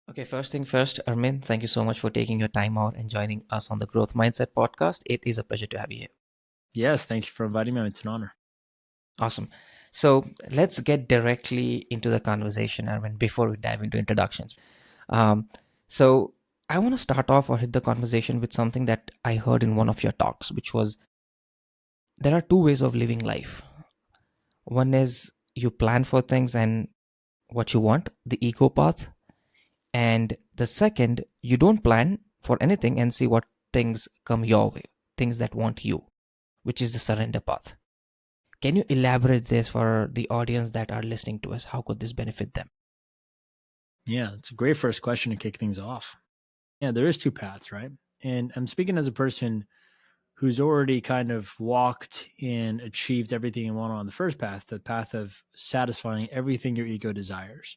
Okay, first thing first, Armin, thank you so much for taking your time out and joining us on the Growth Mindset podcast. It is a pleasure to have you here. Yes, thank you for inviting me. It's an honor. Awesome. So let's get directly into the conversation, Armin, before we dive into introductions. Um, so I want to start off or hit the conversation with something that I heard in one of your talks, which was there are two ways of living life. One is you plan for things and what you want, the ego path. And the second, you don't plan for anything and see what things come your way, things that want you, which is the surrender path. Can you elaborate this for the audience that are listening to us? How could this benefit them? Yeah, it's a great first question to kick things off. Yeah, there is two paths, right? And I'm speaking as a person who's already kind of walked and achieved everything you want on the first path, the path of satisfying everything your ego desires.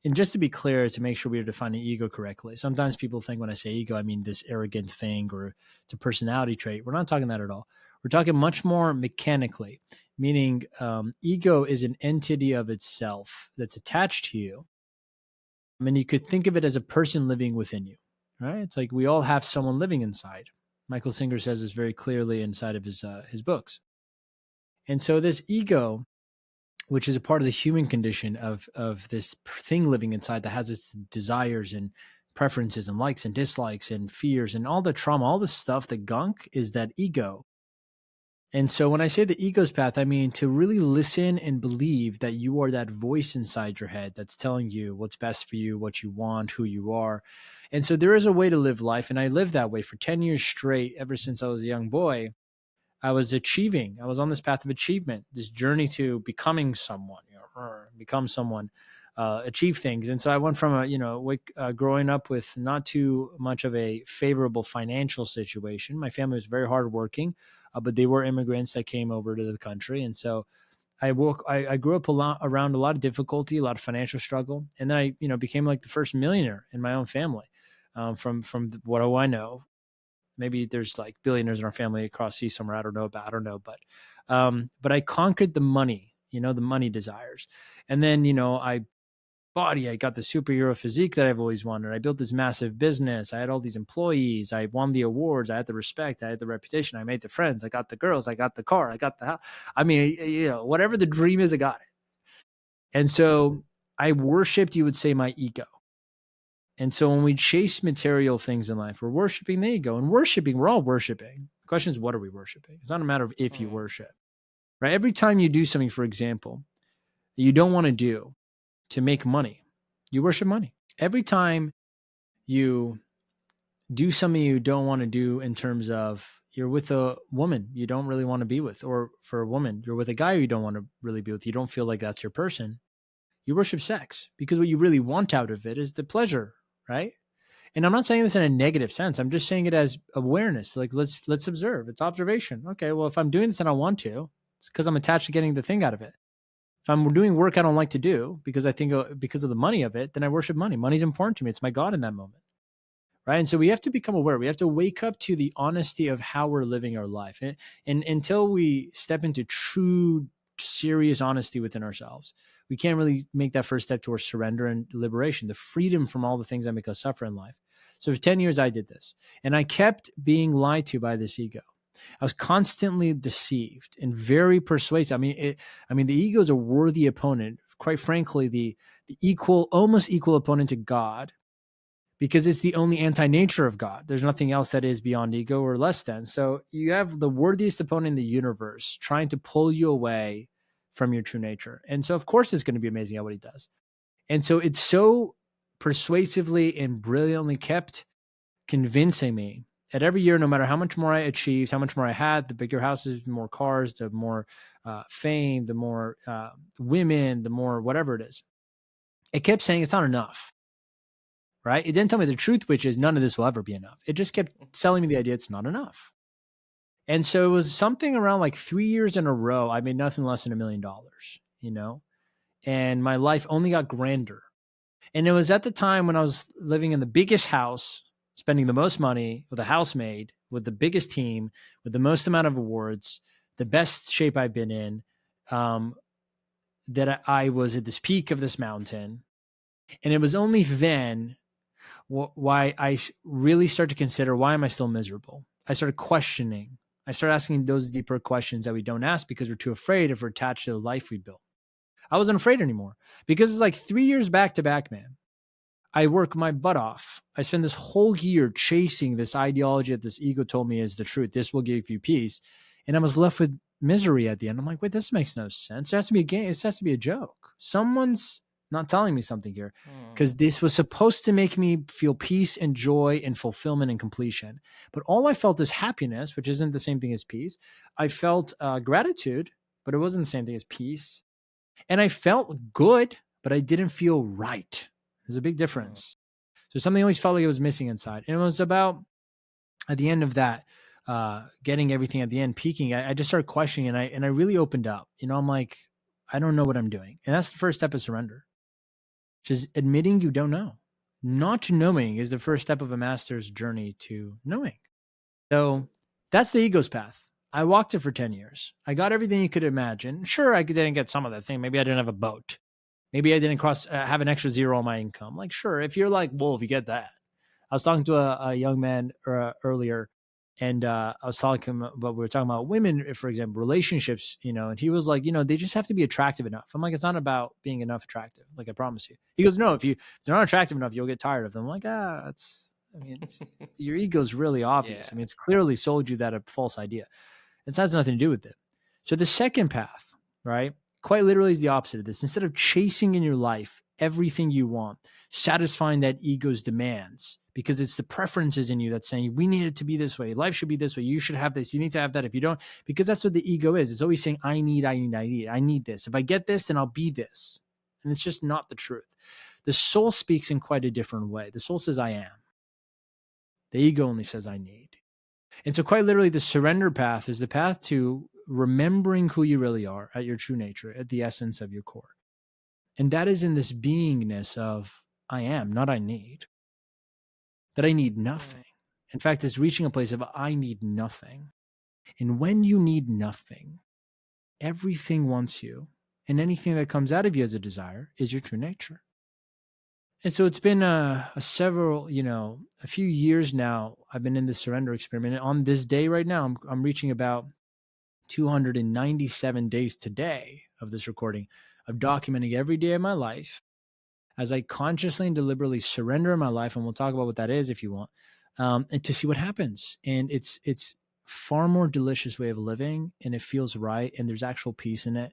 And just to be clear, to make sure we're defining ego correctly, sometimes people think when I say ego, I mean this arrogant thing or it's a personality trait. We're not talking that at all. We're talking much more mechanically, meaning ego is an entity of itself that's attached to you. I mean, you could think of it as a person living within you, right? It's like we all have someone living inside. Michael Singer says this very clearly inside of his books. And so this ego, which is a part of the human condition of this thing living inside that has its desires and preferences and likes and dislikes and fears and all the trauma, all the stuff, the gunk is that ego. And so when I say the ego's path, I mean to really listen and believe that you are that voice inside your head that's telling you what's best for you, what you want, who you are. And so there is a way to live life. And I lived that way for 10 years straight, ever since I was a young boy. I was achieving. I was on this path of achievement, this journey to becoming someone, become someone, achieve things. And so I went from growing up with not too much of a favorable financial situation. My family was very hardworking, but they were immigrants that came over to the country, and so I grew up around a lot of difficulty, a lot of financial struggle, and then I became like the first millionaire in my own family. From what do I know, maybe there's like billionaires in our family across sea somewhere. I don't know, but I conquered the money, the money desires. And then, I got the superhero physique that I've always wanted. I built this massive business. I had all these employees. I won the awards. I had the respect. I had the reputation. I made the friends. I got the girls. I got the car. I got the house. I mean, whatever the dream is, I got it. And so I worshiped, you would say, my ego. And so when we chase material things in life, we're worshiping the ego, and worshiping, we're all worshiping. The question is, what are we worshiping? It's not a matter of if you Mm. worship, right? Every time you do something, for example, that you don't want to do to make money, you worship money. Every time you do something you don't want to do in terms of you're with a woman you don't really want to be with, or for a woman, you're with a guy you don't want to really be with, you don't feel like that's your person, you worship sex because what you really want out of it is the pleasure, right? And I'm not saying this in a negative sense. I'm just saying it as awareness. Like let's observe. It's observation. Okay, well, if I'm doing this and I want to, it's because I'm attached to getting the thing out of it. If I'm doing work I don't like to do because I think because of the money of it, then I worship money. Money's important to me. It's my God in that moment, right? And so we have to become aware. We have to wake up to the honesty of how we're living our life, and until we step into true, serious honesty within ourselves, we can't really make that first step towards surrender and liberation, the freedom from all the things that make us suffer in life. So for 10 years, I did this, and I kept being lied to by this ego. I was constantly deceived and very persuasive. I mean, the ego is a worthy opponent. Quite frankly, the equal, almost equal opponent to God, because it's the only anti-nature of God. There's nothing else that is beyond ego or less than. So you have the worthiest opponent in the universe trying to pull you away from your true nature. And so, of course, it's going to be amazing at what he does. And so it's so persuasively and brilliantly kept convincing me that every year, no matter how much more I achieved, how much more I had, the bigger houses, the more cars, the more fame, the more women, the more whatever it is, it kept saying it's not enough, right? It didn't tell me the truth, which is none of this will ever be enough. It just kept selling me the idea it's not enough. And so it was something around like 3 years in a row, I made nothing less than $1 million, and my life only got grander. And it was at the time when I was living in the biggest house, spending the most money with a housemaid, with the biggest team, with the most amount of awards, the best shape I've been in, that I was at this peak of this mountain. And it was only then why I really start to consider, why am I still miserable? I started questioning. I started asking those deeper questions that we don't ask because we're too afraid if we're attached to the life we built. I wasn't afraid anymore because it's like 3 years back to back, man. I work my butt off. I spend this whole year chasing this ideology that this ego told me is the truth. This will give you peace. And I was left with misery at the end. I'm like, wait, this makes no sense. It has to be a game. It has to be a joke. Someone's not telling me something here Hmm. because this was supposed to make me feel peace and joy and fulfillment and completion. But all I felt is happiness, which isn't the same thing as peace. I felt gratitude, but it wasn't the same thing as peace. And I felt good, but I didn't feel right. There's a big Hmm. difference. So something always felt like it was missing inside. And it was about at the end of that, getting everything at the end, peaking. I just started questioning, and I really opened up. I'm like, I don't know what I'm doing, and that's the first step of surrender, just admitting you don't know. Not knowing is the first step of a master's journey to knowing. So that's the ego's path. I walked it for 10 years. I got everything you could imagine. Sure, I didn't get some of that thing. Maybe I didn't have a boat. Maybe I didn't have an extra zero on my income. Like, sure, if you're like Wolf, you get that. I was talking to a young man earlier, and I was talking to him about, we were talking about women, for example, relationships, and he was like, they just have to be attractive enough. I'm like, it's not about being enough attractive. Like, I promise you. He goes, no, if they're not attractive enough, you'll get tired of them. I'm like, it's your ego's really obvious. Yeah. I mean, it's clearly sold you that a false idea. It has nothing to do with it. So the second path, right, quite literally is the opposite of this. Instead of chasing in your life everything you want, satisfying that ego's demands, because it's the preferences in you that's saying, we need it to be this way. Life should be this way. You should have this. You need to have that. If you don't, because that's what the ego is. It's always saying, I need this. If I get this, then I'll be this. And it's just not the truth. The soul speaks in quite a different way. The soul says, I am. The ego only says, I need. And so, quite literally, the surrender path is the path to remembering who you really are at your true nature, at the essence of your core. And that is in this beingness of I am, not I need, that I need Hmm. nothing. In fact, it's reaching a place of I need nothing. And when you need nothing, everything wants you. And anything that comes out of you as a desire is your true nature. And so it's been a few years now. I've been in this surrender experiment. And on this day right now, I'm reaching about 297 days today of this recording of documenting every day of my life as I consciously and deliberately surrender my life. And we'll talk about what that is if you want, and to see what happens. And it's far more delicious way of living, and it feels right, and there's actual peace in it.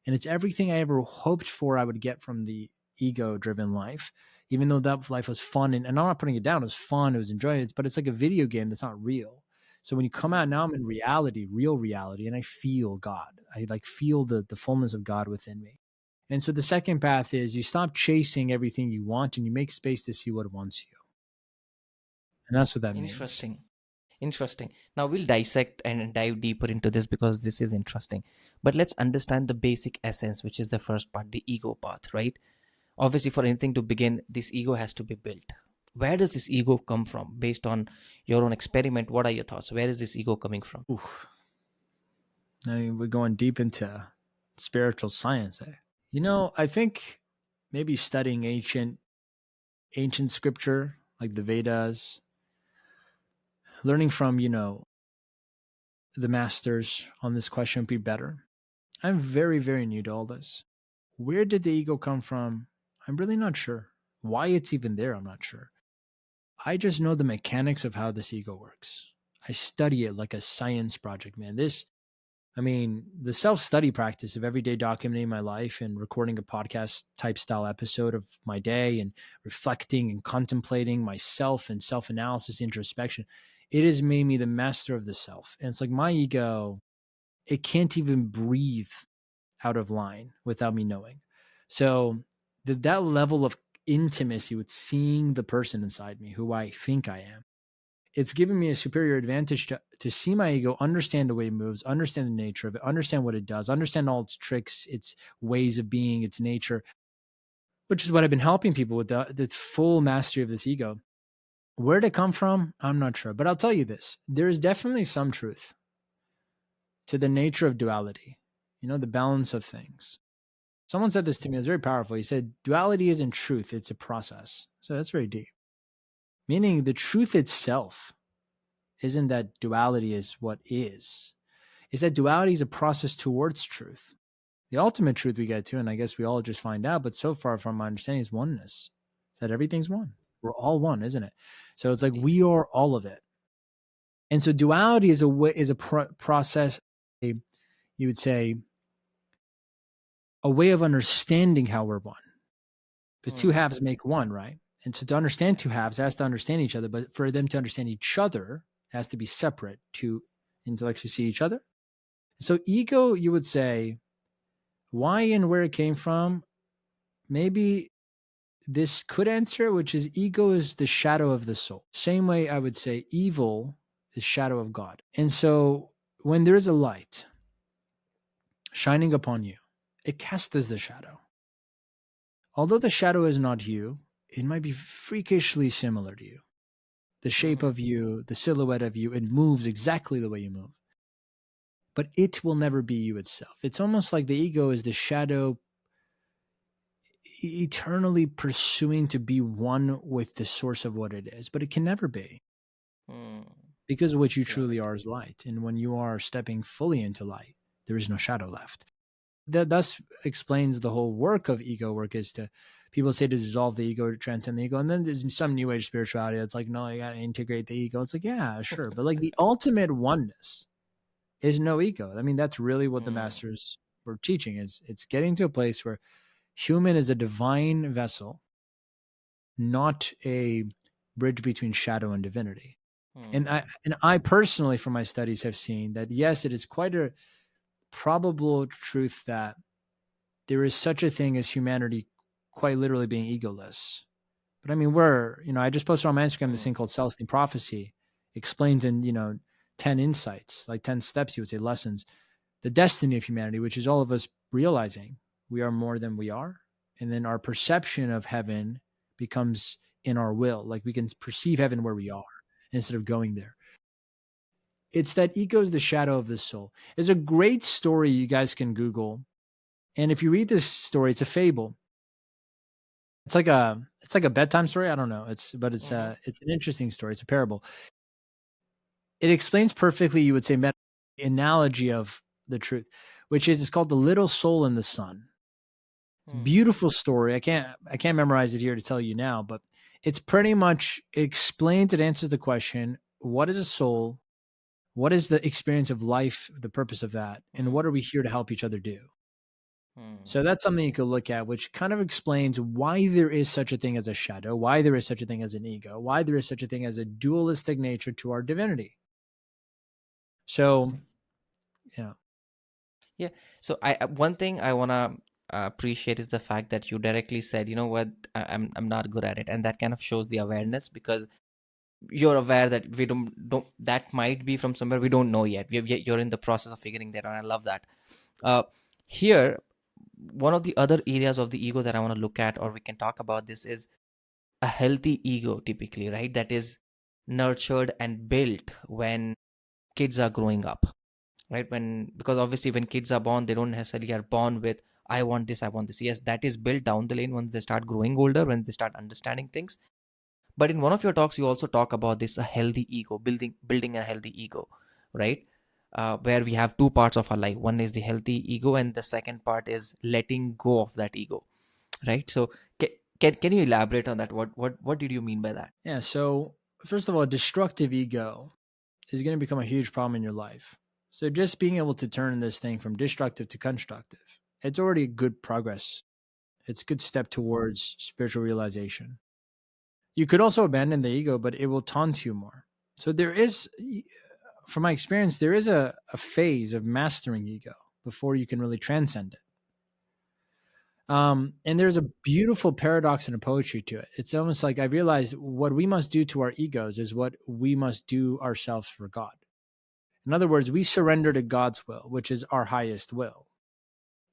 And it's everything I ever hoped for I would get from the ego driven life, even though that life was fun. And I'm not putting it down. It was fun. It was enjoyable, but it's like a video game that's not real. So when you come out now, I'm in reality, real reality, and I feel God. I like feel the fullness of God within me. And so the second path is you stop chasing everything you want and you make space to see what wants you. And that's what that means. Interesting. Interesting. Now we'll dissect and dive deeper into this because this is interesting. But let's understand the basic essence, which is the first part, the ego path, right? Obviously, for anything to begin, this ego has to be built. Where does this ego come from? Based on your own experiment, what are your thoughts? Where is this ego coming from? Oof. I mean, we're going deep into spiritual science. Eh? I think maybe studying ancient scripture like the Vedas, learning from, the masters on this question would be better. I'm very, very new to all this. Where did the ego come from? I'm really not sure. Why it's even there, I'm not sure. I just know the mechanics of how this ego works. I study it like a science project, man. The self study practice of every day documenting my life and recording a podcast type style episode of my day and reflecting and contemplating myself and self analysis, introspection, it has made me the master of the self. And it's like my ego, it can't even breathe out of line without me knowing. So that level of intimacy with seeing the person inside me, who I think I am, it's given me a superior advantage to see my ego, understand the way it moves, understand the nature of it, understand what it does, understand all its tricks, its ways of being, its nature, which is what I've been helping people with the full mastery of this ego. Where did it come from? I'm not sure. But I'll tell you this, there is definitely some truth to the nature of duality, the balance of things. Someone said this to me, it was very powerful. He said, duality isn't truth, it's a process. So that's very deep. Meaning the truth itself isn't that duality is what is that duality is a process towards truth. The ultimate truth we get to, and I guess we all just find out, but so far from my understanding, is oneness. It's that everything's one. We're all one, isn't it? So it's like we are all of it. And so duality is a way, is a process, a, you would say, a way of understanding how we're one. Because two Hmm. halves make one, right? And so to understand Yeah. two halves has to understand each other, but for them to understand each other has to be separate to intellectually see each other. So ego, you would say, why and where it came from, maybe this could answer, which is ego is the shadow of the soul. Same way I would say evil is shadow of God. And so when there is a light shining upon you, it casts the shadow. Although the shadow is not you, it might be freakishly similar to you. The shape Hmm. of you, the silhouette of you, it moves exactly the way you move. But it will never be you itself. It's almost like the ego is the shadow eternally pursuing to be one with the source of what it is, but it can never be Hmm. because what you Got truly it. are is light. And when you are stepping fully into light, there is no shadow left. That thus explains the whole work of ego work is to people say to dissolve the ego, to transcend the ego. And then there's some new age spirituality that's like, no, you got to integrate the ego. It's like, yeah, sure. But like the ultimate oneness is no ego. I mean, that's really what the Hmm. masters were teaching is it's getting to a place where human is a divine vessel, not a bridge between shadow and divinity. And I Hmm. and I personally, from my studies, have seen that yes, it is quite a probable truth that there is such a thing as humanity quite literally being egoless. But I mean, I just posted on my Instagram this Hmm. thing called Celestine Prophecy, explains in, 10 insights, like 10 steps, you would say, lessons, the destiny of humanity, which is all of us realizing we are more than we are. And then our perception of heaven becomes in our will. Like we can perceive heaven where we are instead of going there. It's that ego is the shadow of the soul. It's a great story you guys can Google. And if you read this story, it's a fable. It's like a bedtime story. I don't know. Hmm. It's an interesting story. It's a parable. It explains perfectly, you would say, analogy of the truth, which is it's called the little soul in the sun. It's a Hmm. beautiful story. I can't memorize it here to tell you now, but it's pretty much it explains, it answers the question, what is a soul? What is the experience of life, the purpose of that, and Hmm. what are we here to help each other do? Hmm. So that's something you could look at, which kind of explains why there is such a thing as a shadow, why there is such a thing as an ego, why there is such a thing as a dualistic nature to our divinity. So, Interesting. yeah. Yeah. So one thing I wanna appreciate is the fact that you directly said, you know what, I'm not good at it, and that kind of shows the awareness because you're aware that we don't that might be from somewhere we don't know yet. You're in the process of figuring that out. I love that. Uh, Here, one of the other areas of the ego that I want to look at, or we can talk about this, is a healthy ego, typically, right? That is nurtured and built when kids are growing up, right? Because obviously when kids are born, they don't necessarily are born with I want this, I want this. Yes, that is built down the lane when they start growing older, when they start understanding things. But in one of your talks you also talk about this, a healthy ego, building a healthy ego, right? Where we have two parts of our life. One is the healthy ego, and the second part is letting go of that ego, right? So can you elaborate on that? What did you mean by that? Yeah. So, first of all, destructive ego is going to become a huge problem in your life. So, just being able to turn this thing from destructive to constructive, it's already good progress. It's a good step towards spiritual realization. You could also abandon the ego, but it will taunt you more. So, from my experience, there is a phase of mastering ego before you can really transcend it. And there's a beautiful paradox and a poetry to it. It's almost like I realized what we must do to our egos is what we must do ourselves for God. In other words, we surrender to God's will, which is our highest will.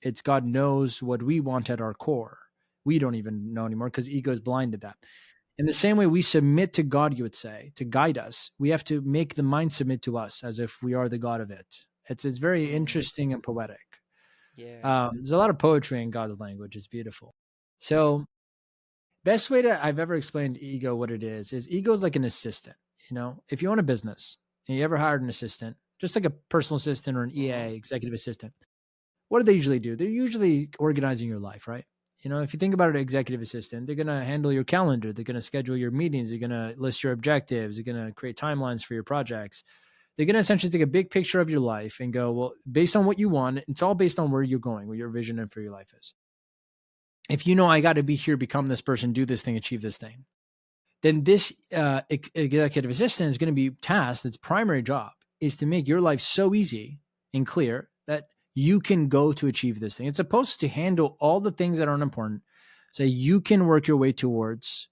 It's God knows what we want at our core. We don't even know anymore because ego is blind to that. In the same way we submit to God, you would say, to guide us, we have to make the mind submit to us as if we are the God of it. It's very Hmm. interesting and poetic. Yeah. There's a lot of poetry in God's language. It's beautiful. So Best way to I've ever explained ego what it is ego is like an assistant. If you own a business and you ever hired an assistant, just like a personal assistant or an Mm-hmm. EA, executive assistant, what do they usually do? They're usually organizing your life, right? If you think about an executive assistant, they're going to handle your calendar. They're going to schedule your meetings. They're going to list your objectives. They're going to create timelines for your projects. They're going to essentially take a big picture of your life and go, well, based on what you want, it's all based on where you're going, what your vision and for your life is. If I got to be here, become this person, do this thing, achieve this thing, then this executive assistant is going to be tasked. Its primary job is to make your life so easy and clear that you can go to achieve this thing. It's supposed to handle all the things that aren't important so you can work your way towards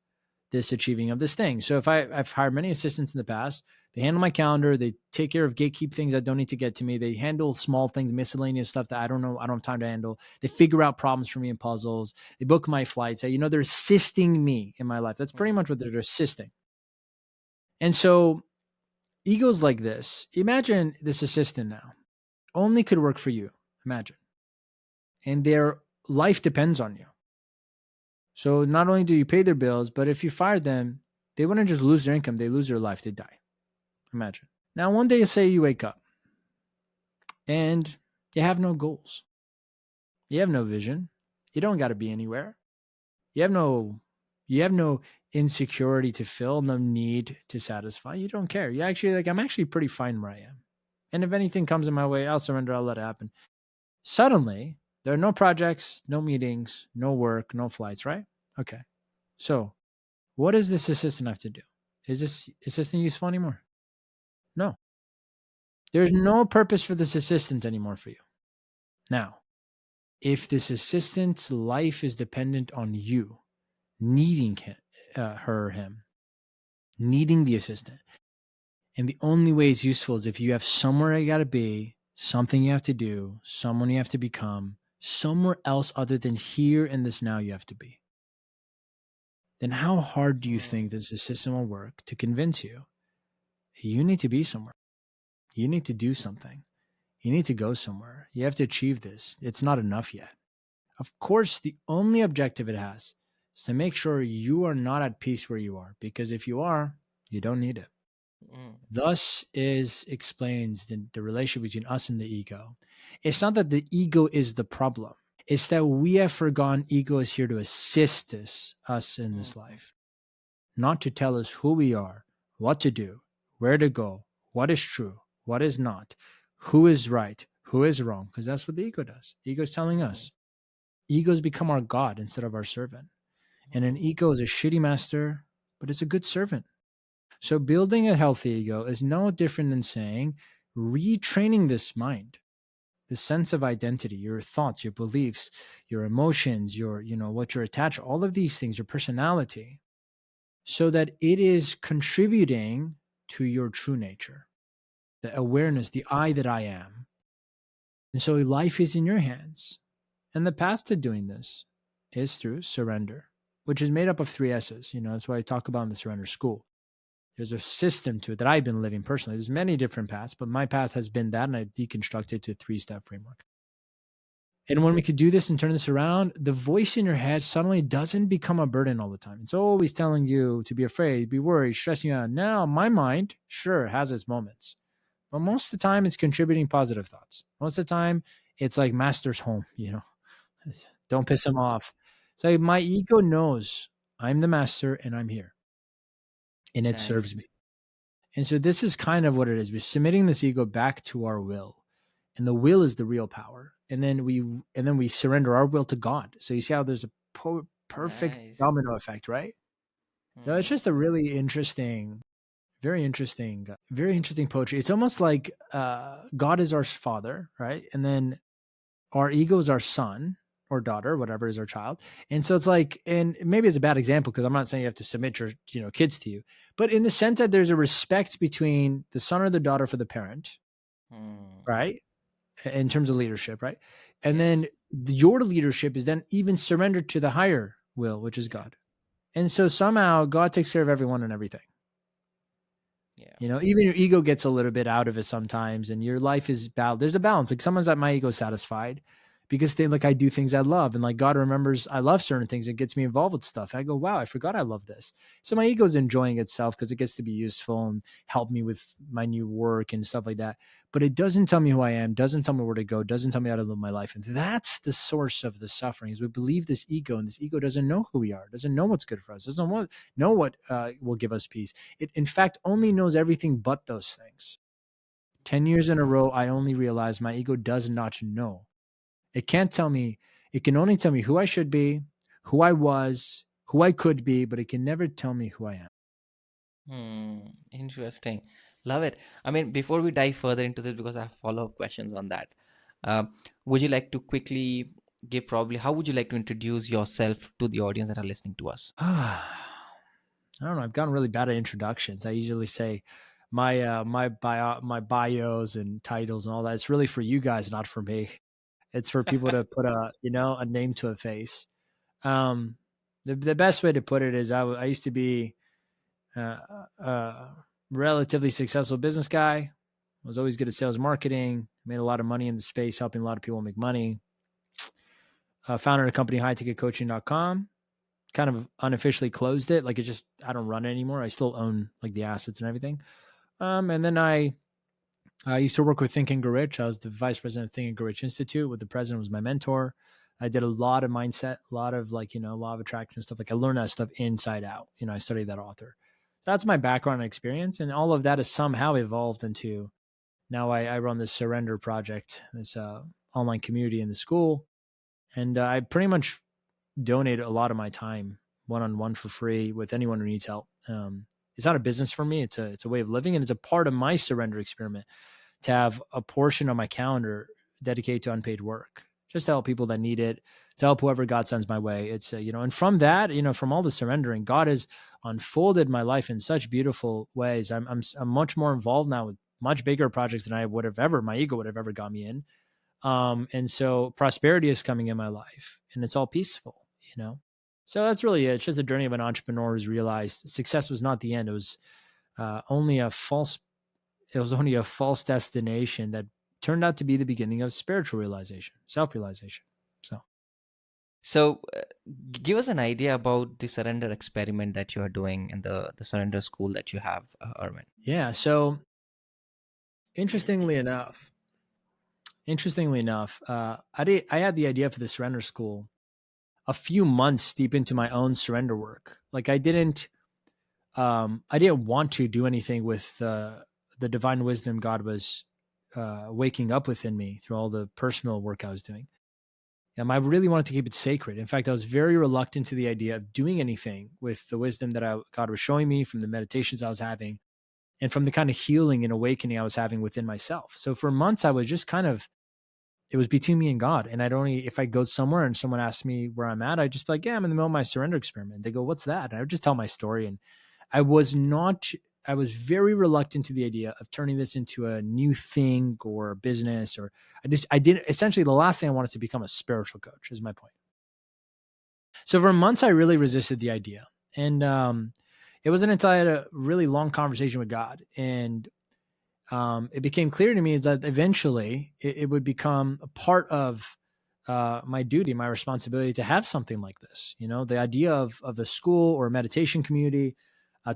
this achieving of this thing. So if I've hired many assistants in the past, they handle my calendar, they take care of gatekeep things that don't need to get to me. They handle small things, miscellaneous stuff that I don't know, I don't have time to handle. They figure out problems for me in puzzles. They book my flights. They're assisting me in my life. That's pretty much what they're assisting. And so egos like this, imagine this assistant now only could work for you. Imagine. And their life depends on you. So not only do you pay their bills, but if you fire them, they wouldn't just lose their income, they lose their life, they die. Imagine. Now, one day, say you wake up and you have no goals. You have no vision. You don't got to be anywhere. You have no insecurity to fill, no need to satisfy. You don't care. You actually I'm actually pretty fine where I am. And if anything comes in my way, I'll surrender, I'll let it happen. Suddenly, there are no projects, no meetings, no work, no flights, right? Okay. So, what does this assistant have to do? Is this assistant useful anymore? No. There's no purpose for this assistant anymore for you. Now, if this assistant's life is dependent on you needing him, her or him, needing the assistant, and the only way it's useful is if you have somewhere you got to be, something you have to do, someone you have to become, somewhere else other than here and this now you have to be, then how hard do you think this assistant will work to convince you you need to be somewhere? You need to do something. You need to go somewhere. You have to achieve this. It's not enough yet. Of course, the only objective it has is to make sure you are not at peace where you are, because if you are, you don't need it. Mm-hmm. Thus is explains the relationship between us and the ego. It's not that the ego is the problem. It's that we have forgotten ego is here to assist us in this life, not to tell us who we are, what to do, where to go, what is true, what is not, who is right, who is wrong, because that's what the ego does. Ego is telling us. Egos become our God instead of our servant. And an ego is a shitty master, but it's a good servant. So building a healthy ego is no different than saying retraining this mind, the sense of identity, your thoughts, your beliefs, your emotions, what you're attached, all of these things, your personality, so that it is contributing to your true nature, the awareness, the I that I am. And so life is in your hands. And the path to doing this is through surrender, which is made up of 3 S's. That's why I talk about in the surrender school. There's a system to it that I've been living personally. There's many different paths, but my path has been that, and I've deconstructed to a 3-step framework. And when we could do this and turn this around, the voice in your head suddenly doesn't become a burden all the time. It's always telling you to be afraid, be worried, stressing you out. Now, my mind, sure, has its moments, but most of the time it's contributing positive thoughts. Most of the time, it's like master's home. Don't piss him off. So my ego knows I'm the master and I'm here, and it serves Nice. me. And so this is kind of what it is. We're submitting this ego back to our will. And the will is the real power. And then we surrender our will to God. So you see how there's a perfect Nice. domino effect, right? So it's Mm-hmm. just a really interesting, very interesting poetry. It's almost like God is our father, right? And then our ego is our son or daughter, whatever is our child. And so it's like, and maybe it's a bad example because I'm not saying you have to submit your kids to you, but in the sense that there's a respect between the son or the daughter for the parent, Mm. right? In terms of leadership, right? And Yes. then your leadership is then even surrendered to the higher will, which is Yeah. God. And so somehow God takes care of everyone and everything. Yeah. Even your ego gets a little bit out of it sometimes, and your life is balanced. There's a balance. Like sometimes that my ego is satisfied because they like I do things I love, and like God remembers I love certain things and gets me involved with stuff. I go, wow, I forgot I love this. So my ego's enjoying itself because it gets to be useful and help me with my new work and stuff like that. But it doesn't tell me who I am, doesn't tell me where to go, doesn't tell me how to live my life. And that's the source of the suffering is we believe this ego, and this ego doesn't know who we are, doesn't know what's good for us, doesn't know what will give us peace. It, in fact, only knows everything but those things. 10 years in a row, I only realized my ego does not know. It can't tell me, it can only tell me who I should be, who I was, who I could be, but it can never tell me who I am. Interesting. Love it. I mean, before we dive further into this, because I have follow-up questions on that, would you like to quickly give probably how would you like to introduce yourself to the audience that are listening to us? I don't know. I've gotten really bad at introductions. I usually say my bios and titles and all that. It's really for you guys, not for me. It's for people to put a name to a face. Um, the best way to put it is I used to be a relatively successful business guy. I was always good at sales marketing. Made a lot of money in the space, helping a lot of people make money. Founded a company, highticketcoaching.com. Kind of unofficially closed it. Like it just, I don't run it anymore. I still own like the assets and everything. And then I used to work with Think and Grow Rich. I was the vice president of Think and Grow Rich Institute, where the president was my mentor. I did a lot of mindset, a lot of law of attraction stuff. Like I learned that stuff inside out. I studied that author. So that's my background and experience. And all of that has somehow evolved into now I run this surrender project, this online community in the school. And I pretty much donate a lot of my time one-on-one for free with anyone who needs help. It's not a business for me. It's a way of living, and it's a part of my surrender experiment to have a portion of my calendar dedicated to unpaid work, just to help people that need it, to help whoever God sends my way. It's and from that, from all the surrendering, God has unfolded my life in such beautiful ways. I'm much more involved now with much bigger projects than I would have ever, my ego would have ever got me in. And so prosperity is coming in my life, and it's all peaceful. So that's really it. It's just a journey of an entrepreneur who's realized success was not the end. It was only a false it was only a false destination that turned out to be the beginning of spiritual realization, self-realization. So So, give us an idea about the surrender experiment that you are doing and the surrender school that you have, Armin. yeah. So interestingly enough, I had the idea for the surrender school a few months deep into my own surrender work. Like I didn't want to do anything with the divine wisdom God was waking up within me through all the personal work I was doing. I really wanted to keep it sacred. In fact, I was very reluctant to the idea of doing anything with the wisdom that God was showing me from the meditations I was having and from the kind of healing and awakening I was having within myself. So for months, I was just it was between me and God. And if I go somewhere and someone asks me where I'm at, I just be like, yeah, I'm in the middle of my surrender experiment. They go, what's that? And I would just tell my story. And I was not, I was very reluctant to the idea of turning this into a new thing or a business, or I didn't, essentially the last thing I wanted to become a spiritual coach is my point. So for months, I really resisted the idea. And it wasn't until I had a really long conversation with God, and it became clear to me that eventually it would become a part of my duty, my responsibility to have something like this. The idea of a school or a meditation community,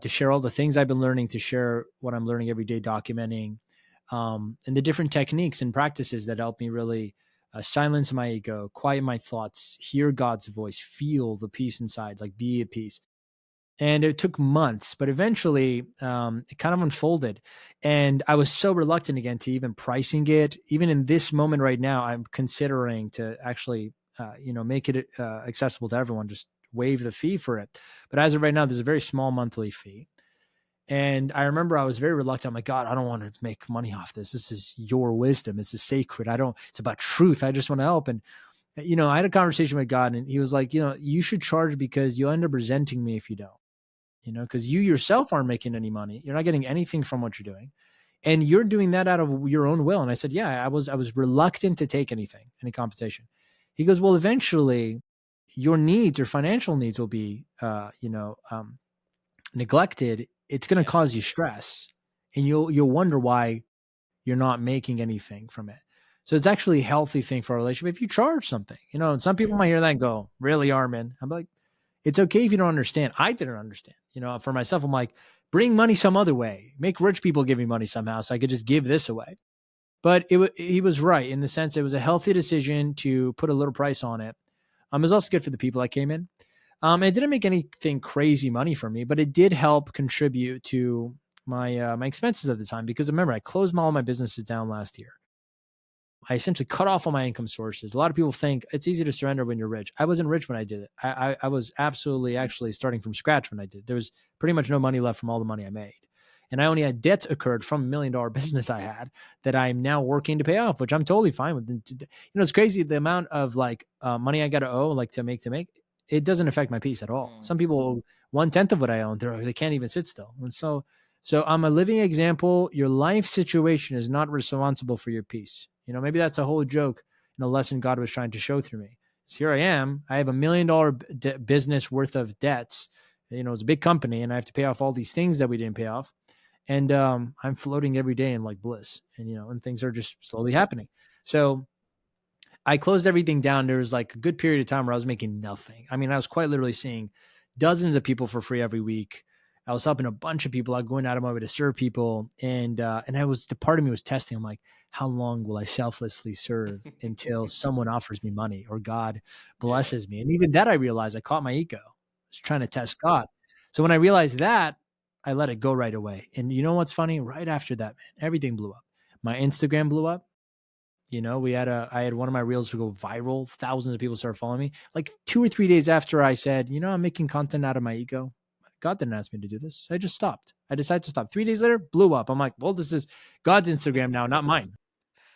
to share all the things I've been learning, to share what I'm learning every day, documenting, and the different techniques and practices that help me really silence my ego, quiet my thoughts, hear God's voice, feel the peace inside, like be at peace. And it took months, but eventually it kind of unfolded. And I was so reluctant again to even pricing it. Even in this moment right now, I'm considering to actually, make it accessible to everyone, just waive the fee for it. But as of right now, there's a very small monthly fee. And I remember I was very reluctant. I'm like, God, I don't want to make money off this. This is your wisdom. This is sacred. It's about truth. I just want to help. And, I had a conversation with God, and he was like, you should charge because you'll end up resenting me if you don't. Because you yourself aren't making any money. You're not getting anything from what you're doing. And you're doing that out of your own will. And I said, yeah, I was reluctant to take any compensation. He goes, well, eventually your needs or financial needs will be, neglected. It's going to cause you stress, and you'll wonder why you're not making anything from it. So it's actually a healthy thing for a relationship if you charge something, and some people might hear that and go, really, Armin? I'm like, it's okay if you don't understand. I didn't understand. For myself, I'm like, bring money some other way. Make rich people give me money somehow so I could just give this away. But he was right in the sense it was a healthy decision to put a little price on it. It was also good for the people that came in. It didn't make anything crazy money for me, but it did help contribute to my expenses at the time, because remember, I closed all my businesses down last year. I essentially cut off all my income sources. A lot of people think it's easy to surrender when you're rich. I wasn't rich when I did it. I was absolutely actually starting from scratch when I did it. There was pretty much no money left from all the money I made. And I only had debts occurred from $1 million business I had that I'm now working to pay off, which I'm totally fine with. It's crazy the amount of money I got to owe, to make, it doesn't affect my peace at all. Some people owe 1/10 of what I own. They can't even sit still. And so I'm a living example. Your life situation is not responsible for your peace. Maybe that's a whole joke and a lesson God was trying to show through me. So here I am. I have $1 million business worth of debts. It's a big company, and I have to pay off all these things that we didn't pay off. And I'm floating every day in bliss, and things are just slowly happening. So I closed everything down. There was a good period of time where I was making nothing. I mean, I was quite literally seeing dozens of people for free every week. I was helping a bunch of people. I was going out of my way to serve people. And the part of me was testing. I'm like, how long will I selflessly serve until someone offers me money or God blesses me? And even that, I realized I caught my ego. I was trying to test God. So when I realized that, I let it go right away. And you know what's funny? Right after that, man, everything blew up. My Instagram blew up. I had one of my reels go viral. Thousands of people started following me. 2 or 3 days after I said, I'm making content out of my ego. God didn't ask me to do this. So I just stopped. I decided to stop. 3 days later, blew up. I'm like, well, this is God's Instagram now, not mine.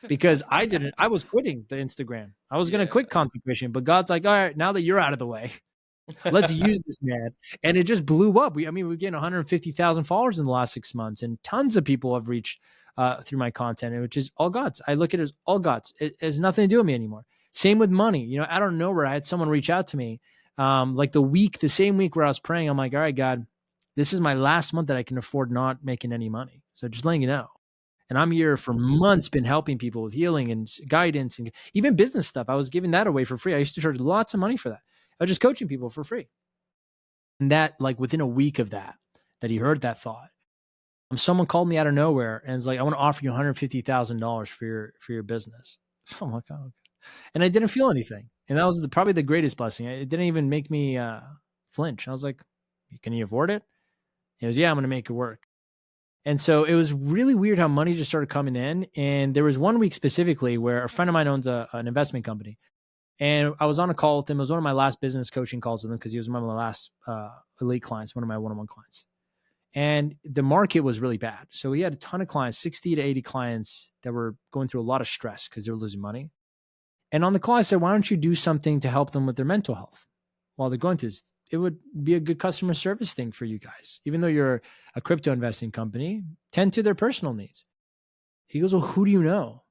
Because I was quitting the Instagram. I was going to quit content creation, but God's like, all right, now that you're out of the way, let's use this, man. And it just blew up. We're getting 150,000 followers in the last 6 months, and tons of people have reached through my content, which is all God's. I look at it as all God's. It has nothing to do with me anymore. Same with money. Out of nowhere, I had someone reach out to me the same week where I was praying. I'm like, all right, God, this is my last month that I can afford not making any money. So just letting you know. And I'm here for months, been helping people with healing and guidance and even business stuff. I was giving that away for free. I used to charge lots of money for that. I was just coaching people for free. And that, within a week of that he heard that thought, someone called me out of nowhere and was like, I want to offer you $150,000 for your business. I'm like, oh, okay. And I didn't feel anything. And that was probably the greatest blessing. It didn't even make me flinch. I was like, can you afford it? He goes, yeah, I'm going to make it work. And so it was really weird how money just started coming in. And there was one week specifically where a friend of mine owns an investment company. And I was on a call with him. It was one of my last business coaching calls with him because he was one of my last elite clients, one of my one-on-one clients. And the market was really bad. So he had a ton of clients, 60 to 80 clients that were going through a lot of stress because they were losing money. And on the call, I said, why don't you do something to help them with their mental health while they're going through this? It would be a good customer service thing for you guys. Even though you're a crypto investing company, tend to their personal needs. He goes, well, who do you know?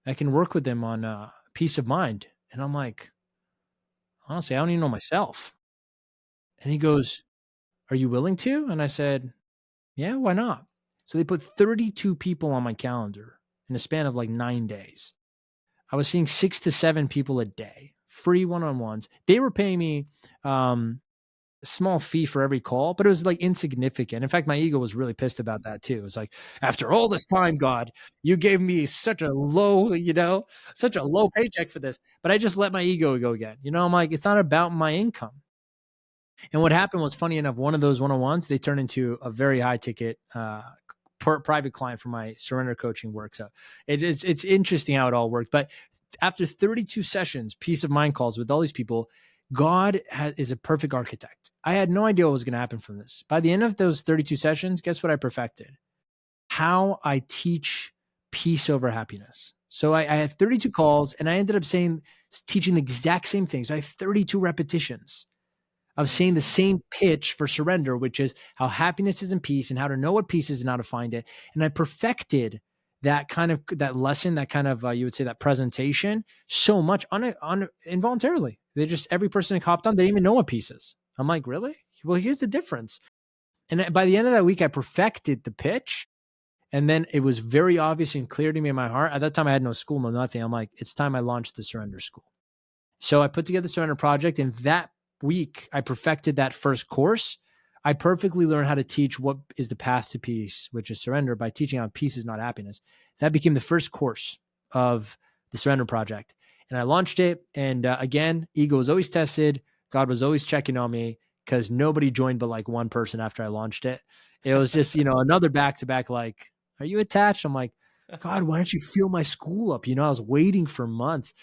I can work with them on peace of mind. And I'm like, honestly, I don't even know myself. And he goes, are you willing to? And I said, yeah, why not? So they put 32 people on my calendar in a span of 9 days. I was seeing 6 to 7 people a day, free one-on-ones. They were paying me a small fee for every call, but it was insignificant. In fact, my ego was really pissed about that too. It was like, after all this time, God, you gave me such a low, such a low paycheck for this. But I just let my ego go again. I'm like, it's not about my income. And what happened was, funny enough, one of those one-on-ones, they turned into a very high ticket private client for my surrender coaching work. So it's interesting how it all worked. But after 32 sessions, peace of mind calls with all these people, God is a perfect architect. I had no idea what was going to happen from this. By the end of those 32 sessions, guess what I perfected? How I teach peace over happiness. So I had 32 calls, and I ended up teaching the exact same thing. So I have 32 repetitions of saying the same pitch for surrender, which is how happiness is in peace and how to know what peace is and how to find it. And I perfected that lesson, that kind of, you would say, that presentation so much involuntarily. Every person that hopped on, they didn't even know what peace is. I'm like, really? Well, here's the difference. And by the end of that week, I perfected the pitch. And then it was very obvious and clear to me in my heart. At that time, I had no school, no nothing. I'm like, it's time I launched the Surrender School. So I put together the Surrender Project, and that week I perfected that first course. I perfectly learned how to teach what is the path to peace, which is surrender, by teaching how peace is not happiness. That became the first course of the Surrender Project. And I launched it. And again, ego was always tested. God was always checking on me because nobody joined but like one person after I launched it. It was just, another back to back, like, are you attached? I'm like, God, why don't you fill my school up? I was waiting for months.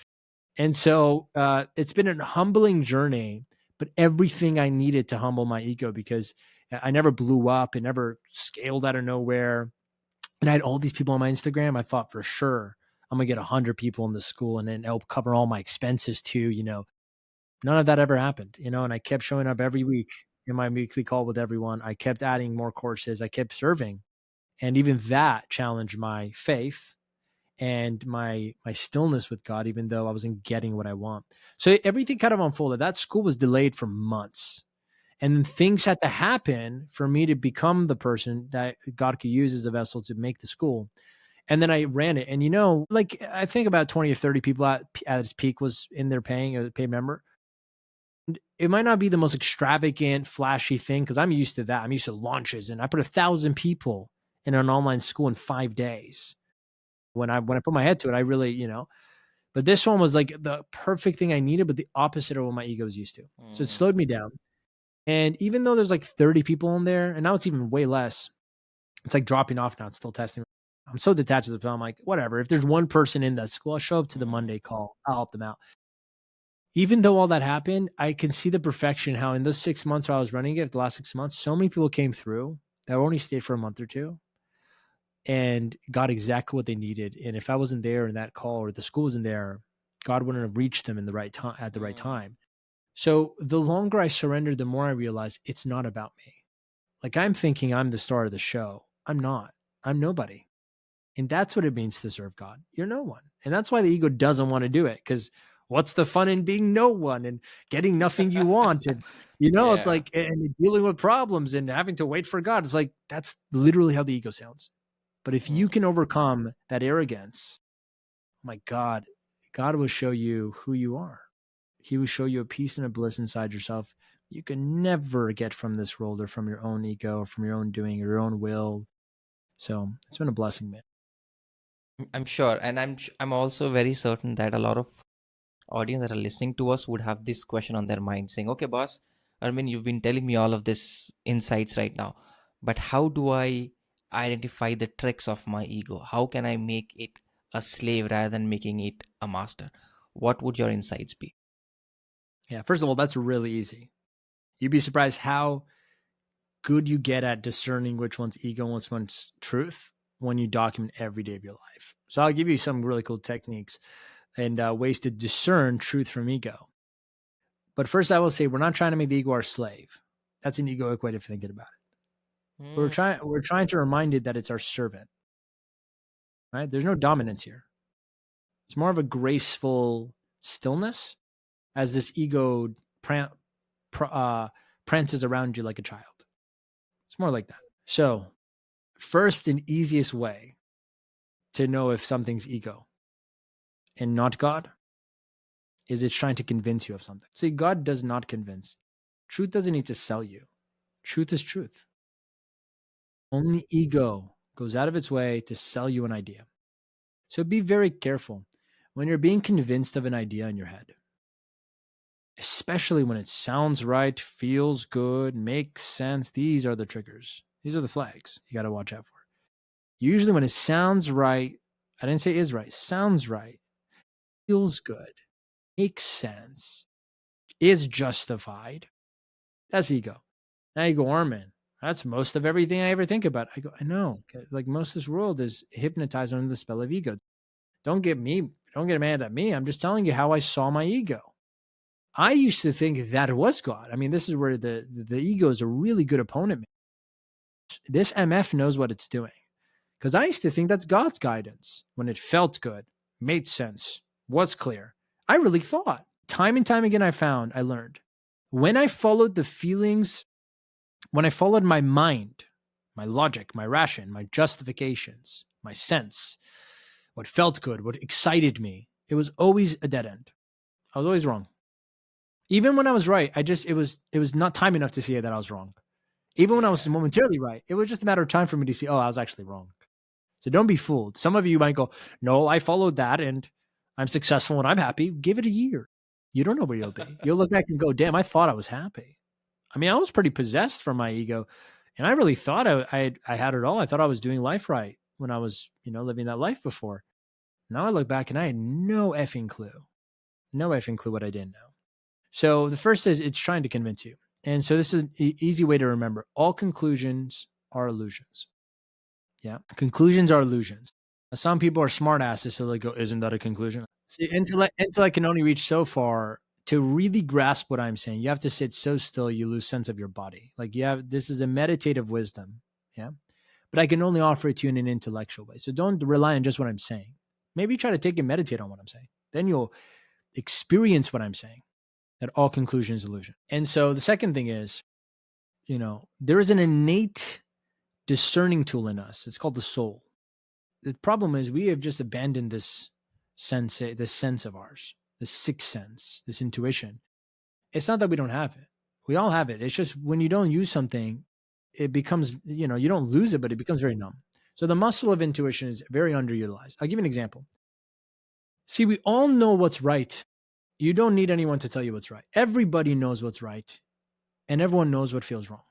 And so it's been a humbling journey, but everything I needed to humble my ego, because I never blew up and never scaled out of nowhere. And I had all these people on my Instagram. I thought for sure I'm going to get 100 people in the school and then it'll cover all my expenses too. None of that ever happened, and I kept showing up every week in my weekly call with everyone. I kept adding more courses. I kept serving. And even that challenged my faith and my stillness with God, even though I wasn't getting what I want. So everything kind of unfolded. That school was delayed for months. And then things had to happen for me to become the person that God could use as a vessel to make the school. And then I ran it. And like I think about 20 or 30 people at its peak was in there paying a paid member. And it might not be the most extravagant, flashy thing, because I'm used to that. I'm used to launches, and I put 1,000 people in an online school in 5 days. When I put my head to it, I really, but this one was like the perfect thing I needed, but the opposite of what my ego was used to. So it Mm, slowed me down. And even though there's like 30 people in there, and now it's even way less, it's like dropping off now. It's still testing. I'm so detached of the film. I'm like, whatever. If there's one person in that school, I'll show up to the mm, Monday call. I'll help them out. Even though all that happened, I can see the perfection, how in those 6 months while I was running it, the last 6 months, so many people came through that only stayed for a month or two and got exactly what they needed. And if I wasn't there in that call, or the school wasn't there, God wouldn't have reached them in the right time at the right mm, time. So the longer I surrendered, the more I realized it's not about me. Like, I'm thinking I'm the star of the show. I'm not. I'm nobody. And that's what it means to serve God. You're no one. And that's why the ego doesn't want to do it, because what's the fun in being no one and getting nothing you want? And, it's yeah. like, and dealing with problems and having to wait for God. It's like, that's literally how the ego sounds. But if you Mm, can overcome that arrogance, my God will show you who you are. He will show you a peace and a bliss inside yourself you can never get from this world, or from your own ego, or from your own doing, or your own will. So it's been a blessing, man. I'm sure, and I'm also very certain that a lot of audience that are listening to us would have this question on their mind, saying, "Okay, boss, I mean, you've been telling me all of this insights right now, but how do I identify the tricks of my ego? How can I make it a slave rather than making it a master?" What would your insights be? Yeah, first of all, that's really easy. You'd be surprised how good you get at discerning which one's ego and which one's truth when you document every day of your life. So I'll give you some really cool techniques and ways to discern truth from ego. But first, I will say we're not trying to make the ego our slave. That's an egoic way of thinking about it. Hmm. We're trying to remind it that it's our servant. Right? There's no dominance here. It's more of a graceful stillness, as this ego prances around you like a child. It's more like that. So, first and easiest way to know if something's ego and not God is it's trying to convince you of something. See, God does not convince. Truth doesn't need to sell you. Truth is truth. Only ego goes out of its way to sell you an idea. So be very careful when you're being convinced of an idea in your head, especially when it sounds right, feels good, makes sense. These are the triggers. These are the flags you got to watch out for. Usually, when it sounds right, I didn't say is right, sounds right, feels good, makes sense, is justified, that's ego. Now you go, Armin, that's most of everything I ever think about. I go, I know. Like, most of this world is hypnotized under the spell of ego. Don't get mad at me. I'm just telling you how I saw my ego. I used to think that it was God. I mean, this is where the ego is a really good opponent. This MF knows what it's doing. Because I used to think that's God's guidance when it felt good, made sense, was clear. I really thought. Time and time again, I learned when I followed the feelings, when I followed my mind, my logic, my ration, my justifications, my sense, what felt good, what excited me. It was always a dead end. I was always wrong. Even when I was right, it was not time enough to see that I was wrong. Even when I was Yeah. momentarily right, it was just a matter of time for me to see, oh, I was actually wrong. So don't be fooled. Some of you might go, no, I followed that and I'm successful and I'm happy. Give it a year. You don't know where you'll be. You'll look back and go, damn, I thought I was happy. I mean, I was pretty possessed from my ego, and I really thought I had it all. I thought I was doing life right when I was, living that life before. Now I look back and I had no effing clue what I didn't know. So the first is it's trying to convince you. And so this is an easy way to remember. All conclusions are illusions. Yeah. Conclusions are illusions. Some people are smart asses, so they go, isn't that a conclusion? See, intellect can only reach so far. To really grasp what I'm saying, you have to sit so still you lose sense of your body. Like this is a meditative wisdom. Yeah. But I can only offer it to you in an intellectual way. So don't rely on just what I'm saying. Maybe try to take and meditate on what I'm saying. Then you'll experience what I'm saying, that all conclusion is illusion. And so the second thing is, there is an innate discerning tool in us. It's called the soul. The problem is we have just abandoned this sense of ours, this sixth sense, this intuition. It's not that we don't have it. We all have it. It's just when you don't use something, it becomes, you don't lose it, but it becomes very numb. So the muscle of intuition is very underutilized. I'll give you an example. See, we all know what's right. You don't need anyone to tell you what's right. Everybody knows what's right, and everyone knows what feels wrong.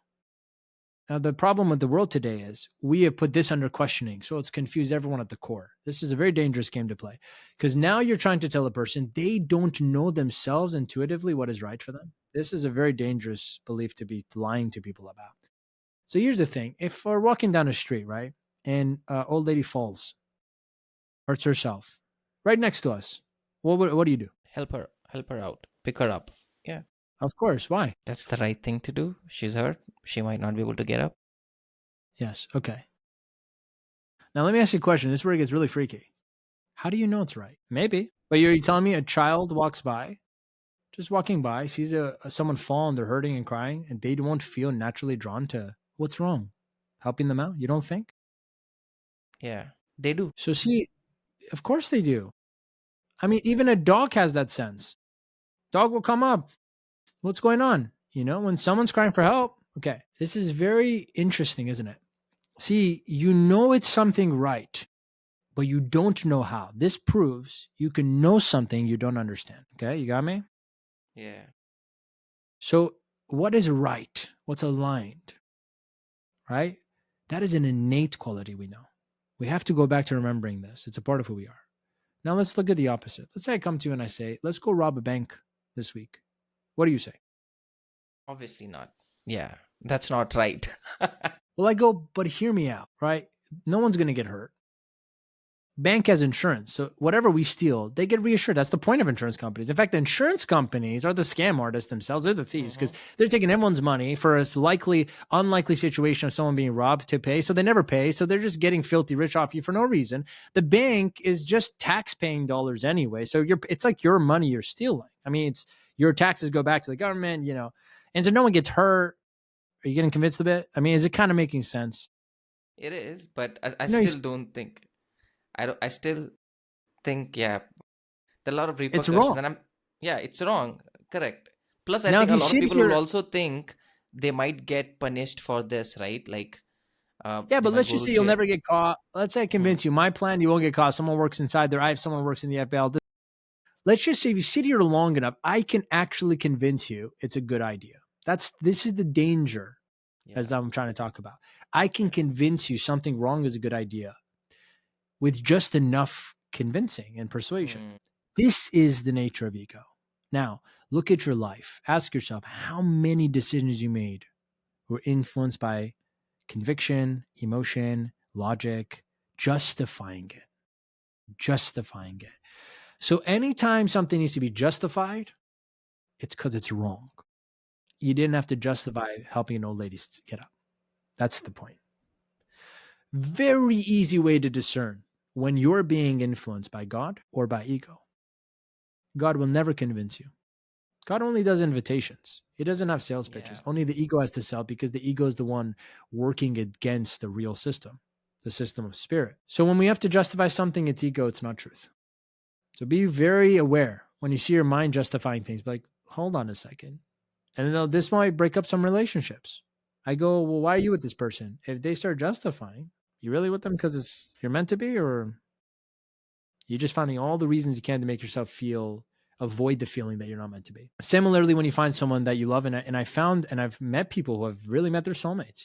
Now, the problem with the world today is we have put this under questioning. So it's confused everyone at the core. This is a very dangerous game to play because now you're trying to tell a person they don't know themselves intuitively what is right for them. This is a very dangerous belief to be lying to people about. So here's the thing. If we're walking down a street, right, and an old lady falls, hurts herself right next to us, what do you do? Help her out. Pick her up. Yeah. Of course. Why? That's the right thing to do. She's hurt. She might not be able to get up. Yes. Okay. Now, let me ask you a question. This is where it gets really freaky. How do you know it's right? Maybe. But you're telling me a child walks by, just walking by, sees someone fall and they're hurting and crying, and they won't feel naturally drawn to what's wrong, helping them out? You don't think? Yeah, they do. So, see, of course they do. I mean, even a dog has that sense. Dog will come up. What's going on? When someone's crying for help. Okay. This is very interesting, isn't it? See, it's something right, but you don't know how. This proves you can know something you don't understand. Okay, you got me? Yeah. So, what is right? What's aligned? Right? That is an innate quality we know. We have to go back to remembering this. It's a part of who we are. Now, let's look at the opposite. Let's say I come to you and I say, let's go rob a bank this week. What do you say? Obviously not. Yeah, that's not right. Well, I go, but hear me out, right? No one's going to get hurt. Bank has insurance. So whatever we steal, they get reassured. That's the point of insurance companies. In fact, the insurance companies are the scam artists themselves. They're the thieves because they're taking everyone's money for a unlikely situation of someone being robbed to pay. So they never pay. So they're just getting filthy rich off you for no reason. The bank is just tax paying dollars anyway. So it's like your money you're stealing. I mean, it's your taxes go back to the government, and so no one gets hurt. Are you getting convinced a bit? I mean, is it kind of making sense? It is, but I You know, still don't think. I still think, yeah, there are a lot of it's repercussions, wrong. and yeah, it's wrong. Correct. Plus, I Now, think if a you lot of sit people will here, also think they might get punished for this, right? Like, yeah, they but might let's go just to say you'll jail. never get caught. Let's say I Mhm. convince you. My plan, you won't get caught. Someone works inside there. I have someone who works in the FBL. Let's just say if you sit here long enough, I can actually convince you it's a good idea. This is the danger, Yeah. as I'm trying to talk about. I can Yeah. convince you something wrong is a good idea with just enough convincing and persuasion. Mm. This is the nature of ego. Now, look at your life. Ask yourself how many decisions you made were influenced by conviction, emotion, logic, justifying it, justifying it. So anytime something needs to be justified, it's because it's wrong. You didn't have to justify helping an old lady get up. That's the point. Very easy way to discern when you're being influenced by God or by ego. God will never convince you. God only does invitations. He doesn't have sales pitches. Yeah. Only the ego has to sell because the ego is the one working against the real system, the system of spirit. So when we have to justify something, it's ego, it's not truth. So be very aware when you see your mind justifying things. Be like, hold on a second. And this might break up some relationships. I go, well, why are you with this person? If they start justifying, you really with them because you're meant to be, or you're just finding all the reasons you can to make yourself avoid the feeling that you're not meant to be. Similarly, when you find someone that you love, and I found, and I've met people who have really met their soulmates,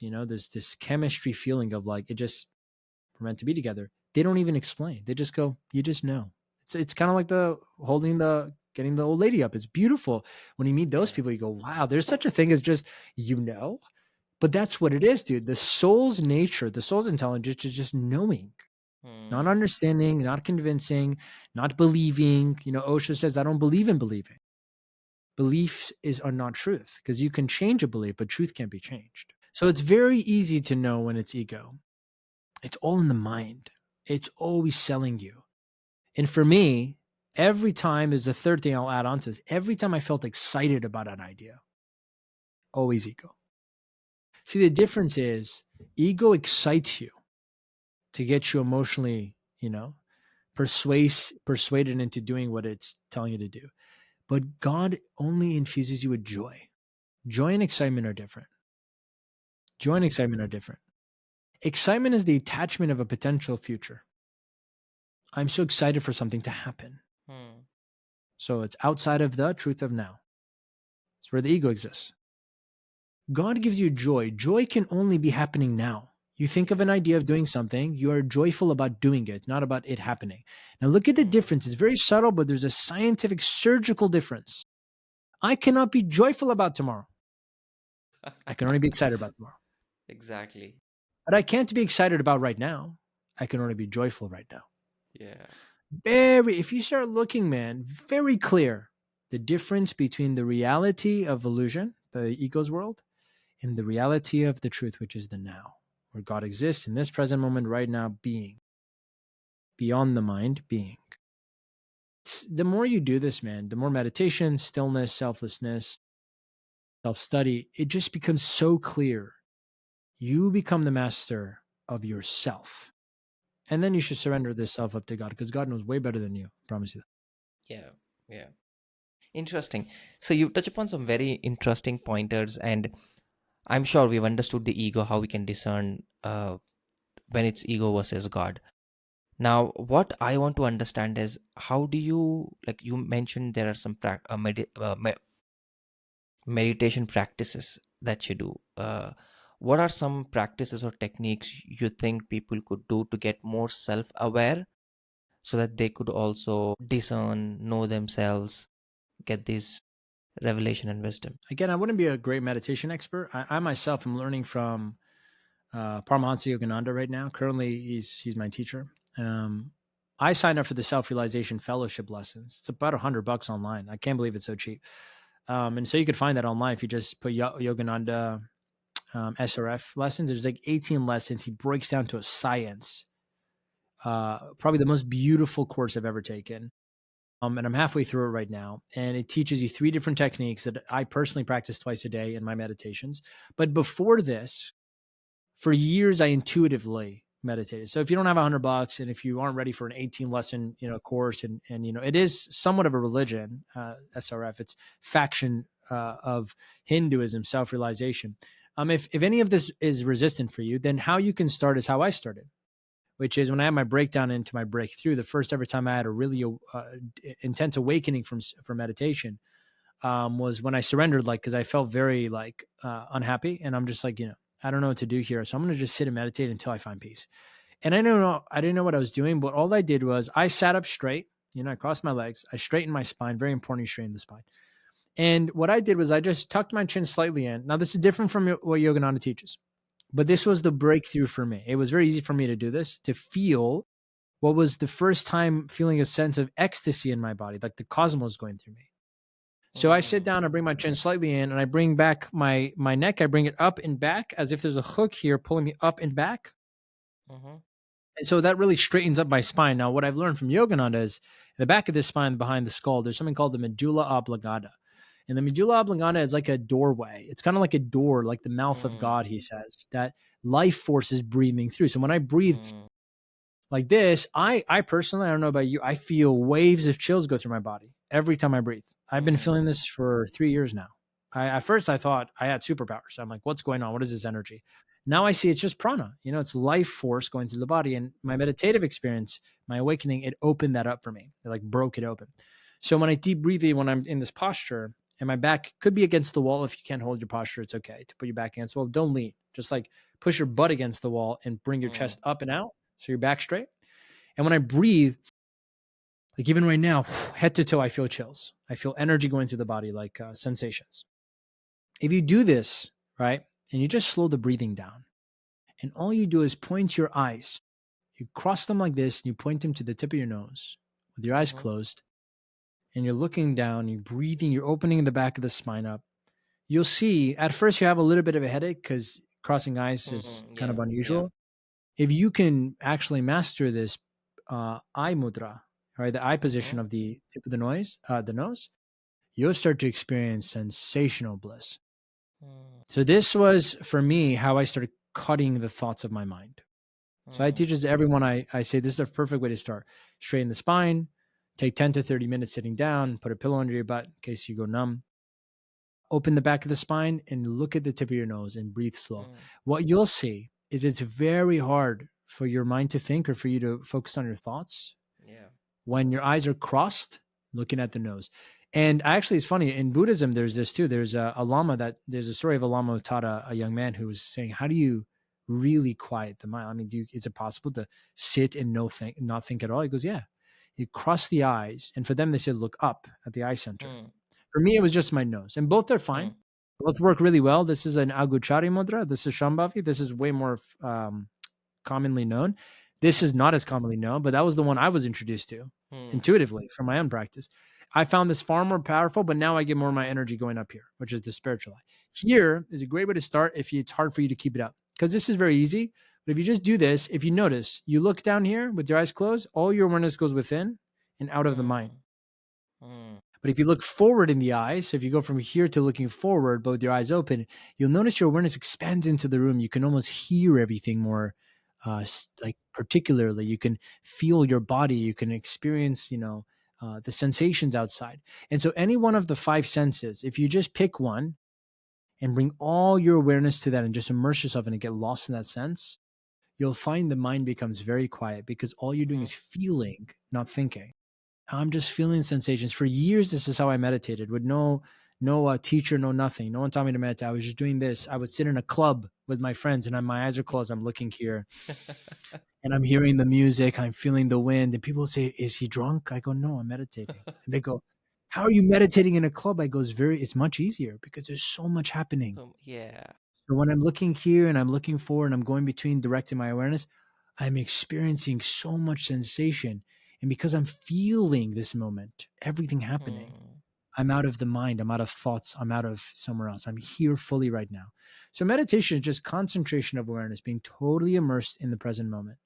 this chemistry feeling of like, we're meant to be together. They don't even explain. They just go, you just know. It's kind of like getting the old lady up. It's beautiful. When you meet those Yeah. people, you go, wow, there's such a thing as just, but that's what it is, dude. The soul's nature, the soul's intelligence is just knowing. Not Hmm. understanding, not convincing, not believing. Osho says, I don't believe in believing. Beliefs are not truth because you can change a belief, but truth can't be changed. So it's very easy to know when it's ego. It's all in the mind. It's always selling you. And for me, every time is the third thing I'll add on to this. Every time I felt excited about an idea, always ego. See, the difference is ego excites you to get you emotionally, persuaded into doing what it's telling you to do. But God only infuses you with joy. Joy and excitement are different. Joy and excitement are different. Excitement is the attachment of a potential future. I'm so excited for something to happen. Hmm. So it's outside of the truth of now. It's where the ego exists. God gives you joy. Joy can only be happening now. You think of an idea of doing something, you are joyful about doing it, not about it happening. Now, look at the Hmm. difference. It's very subtle, but there's a scientific, surgical difference. I cannot be joyful about tomorrow. I can only be excited about tomorrow. Exactly. But I can't be excited about right now. I can only be joyful right now. Yeah. If you start looking, man, very clear the difference between the reality of illusion, the ego's world, and the reality of the truth, which is the now, where God exists in this present moment, right now, being, beyond the mind, being. The more you do this, man, the more meditation, stillness, selflessness, self study, it just becomes so clear. You become the master of yourself. And then you should surrender this self up to God because God knows way better than you. I promise you Yeah. Yeah. Interesting. So you touch upon some very interesting pointers, and I'm sure we've understood the ego, how we can discern when it's ego versus God. Now, what I want to understand is how do you, like you mentioned, there are some meditation practices that you do. What are some practices or techniques you think people could do to get more self aware so that they could also discern, know themselves, get this revelation and wisdom? that. Again, I wouldn't be a great meditation expert. I myself am learning from Paramahansa Yogananda right now. Currently, he's my teacher. I signed up for the Self Realization Fellowship lessons. It's about $100 online. I can't believe it's so cheap. And so you could find that online if you just put Yogananda SRF lessons. There's like 18 lessons. He breaks down to a science. Probably the most beautiful course I've ever taken. And I'm halfway through it right now. And it teaches you 3 different techniques that I personally practice twice a day in my meditations. But before this, for years, I intuitively meditated. So if you don't have $100 and if you aren't ready for an 18 lesson, course, and it is somewhat of a religion, SRF, it's faction of Hinduism, self-realization. If any of this is resistant for you, then how you can start is how I started, which is when I had my breakdown into my breakthrough. The first ever time I had a really intense awakening from meditation was when I surrendered, like, because I felt very like unhappy, and I'm just like, I don't know what to do here, so I'm gonna just sit and meditate until I find peace. And I didn't know what I was doing, but all I did was I sat up straight, I crossed my legs, I straightened my spine, very important, you straighten the spine. And what I did was I just tucked my chin slightly in. Now this is different from what Yogananda teaches, but this was the breakthrough for me. It was very easy for me to do this, to feel what was the first time feeling a sense of ecstasy in my body, like the cosmos going through me. So I sit Mm, down, I bring my chin slightly in, and I bring back my neck. I bring it up and back as if there's a hook here pulling me up and back. mm-hmm, And so that really straightens up my spine. Now, what I've learned from Yogananda is in the back of the spine, behind the skull, there's something called the medulla oblongata. And the medulla oblongata is like a doorway. It's kind of like a door, like the mouth of Mm, God, he says, that life force is breathing through. So when I breathe mm, like this, I personally, I don't know about you, I feel waves of chills go through my body every time I breathe. I've been mm, feeling this for 3 years now. At first I thought I had superpowers. I'm like, what's going on? What is this energy? Now I see it's just prana. It's life force going through the body. And my meditative experience, my awakening, it opened that up for me. It like broke it open. So when I deep breathe, when I'm in this posture, and my back could be against the wall. If you can't hold your posture, it's okay to put your back against the wall. Don't lean. Just like push your butt against the wall and bring your mm, chest up and out so your back straight. And when I breathe, like even right now, head to toe, I feel chills. I feel energy going through the body, like sensations. If you do this, right, and you just slow the breathing down, and all you do is point your eyes, you cross them like this, and you point them to the tip of your nose with your eyes mhm, closed, and you're looking down, you're breathing, you're opening the back of the spine up. You'll see at first you have a little bit of a headache because crossing eyes is mm, kind of yeah, yeah. unusual. If you can actually master this eye mudra, right, the eye position Mhm, of the tip of the nose, you'll start to experience sensational bliss. mm, So this was for me how I started cutting the thoughts of my mind. So I mm, teach this to everyone. I say this is the perfect way to start. Straighten the spine, take 10 to 30 minutes sitting down, put a pillow under your butt in case you go numb. Open the back of the spine and look at the tip of your nose and breathe slow. mm, What you'll see is it's very hard for your mind to think or for you to focus on your thoughts yeah. when your eyes are crossed looking at the nose. And actually, it's funny in Buddhism, there's this too. There's a lama there's a story of a lama who taught a young man who was saying, how do you really quiet the mind? I mean, is it possible to sit and not think at all? He goes, yeah. You cross the eyes. And for them, they said, look up at the eye center. Mm, For me, it was just my nose, and both are fine. mm, Both work really well. This is an Aguchari mudra. This is Shambhavi. This is way more commonly known. This is mhm, not as commonly known, but that was the one I was introduced to mm, intuitively from my own practice. I found this far more powerful, but now I get more of my energy going up here, which is the spiritual eye. Here is a great way to start if it's hard for you to keep it up, because this is very easy. But if you just do this, if you notice, you look down here with your eyes closed, all your awareness goes within and out of the mind. mm, mm, But if you look forward in the eyes, so if you go from here to looking forward, but with your eyes open, you'll notice your awareness expands into the room. You can almost hear everything more, like particularly. You can feel your body. You can experience, the sensations outside. And so, any one of the five senses, if you just pick one and bring all your awareness to that and just immerse yourself in and get lost in that sense, you'll find the mind becomes very quiet because all you're doing mhm, is feeling, not thinking. I'm just feeling sensations. For years, this is how I meditated with no teacher, no nothing. No one taught me to meditate. I was just doing this. I would sit in a club with my friends, and my eyes are closed. I'm looking here, and I'm hearing the music. I'm feeling the wind, and people say, "Is he drunk?" I go, "No, I'm meditating." And they go, "How are you meditating in a club?" I goes, It's much easier because there's so much happening." yeah. So when I'm looking here and I'm looking forward and I'm going between directing my awareness, I'm experiencing so much sensation. And because I'm feeling this moment, everything happening, Mm, I'm out of the mind, I'm out of thoughts, I'm out of somewhere else. I'm here fully right now. So meditation is just concentration of awareness, being totally immersed in the present moment.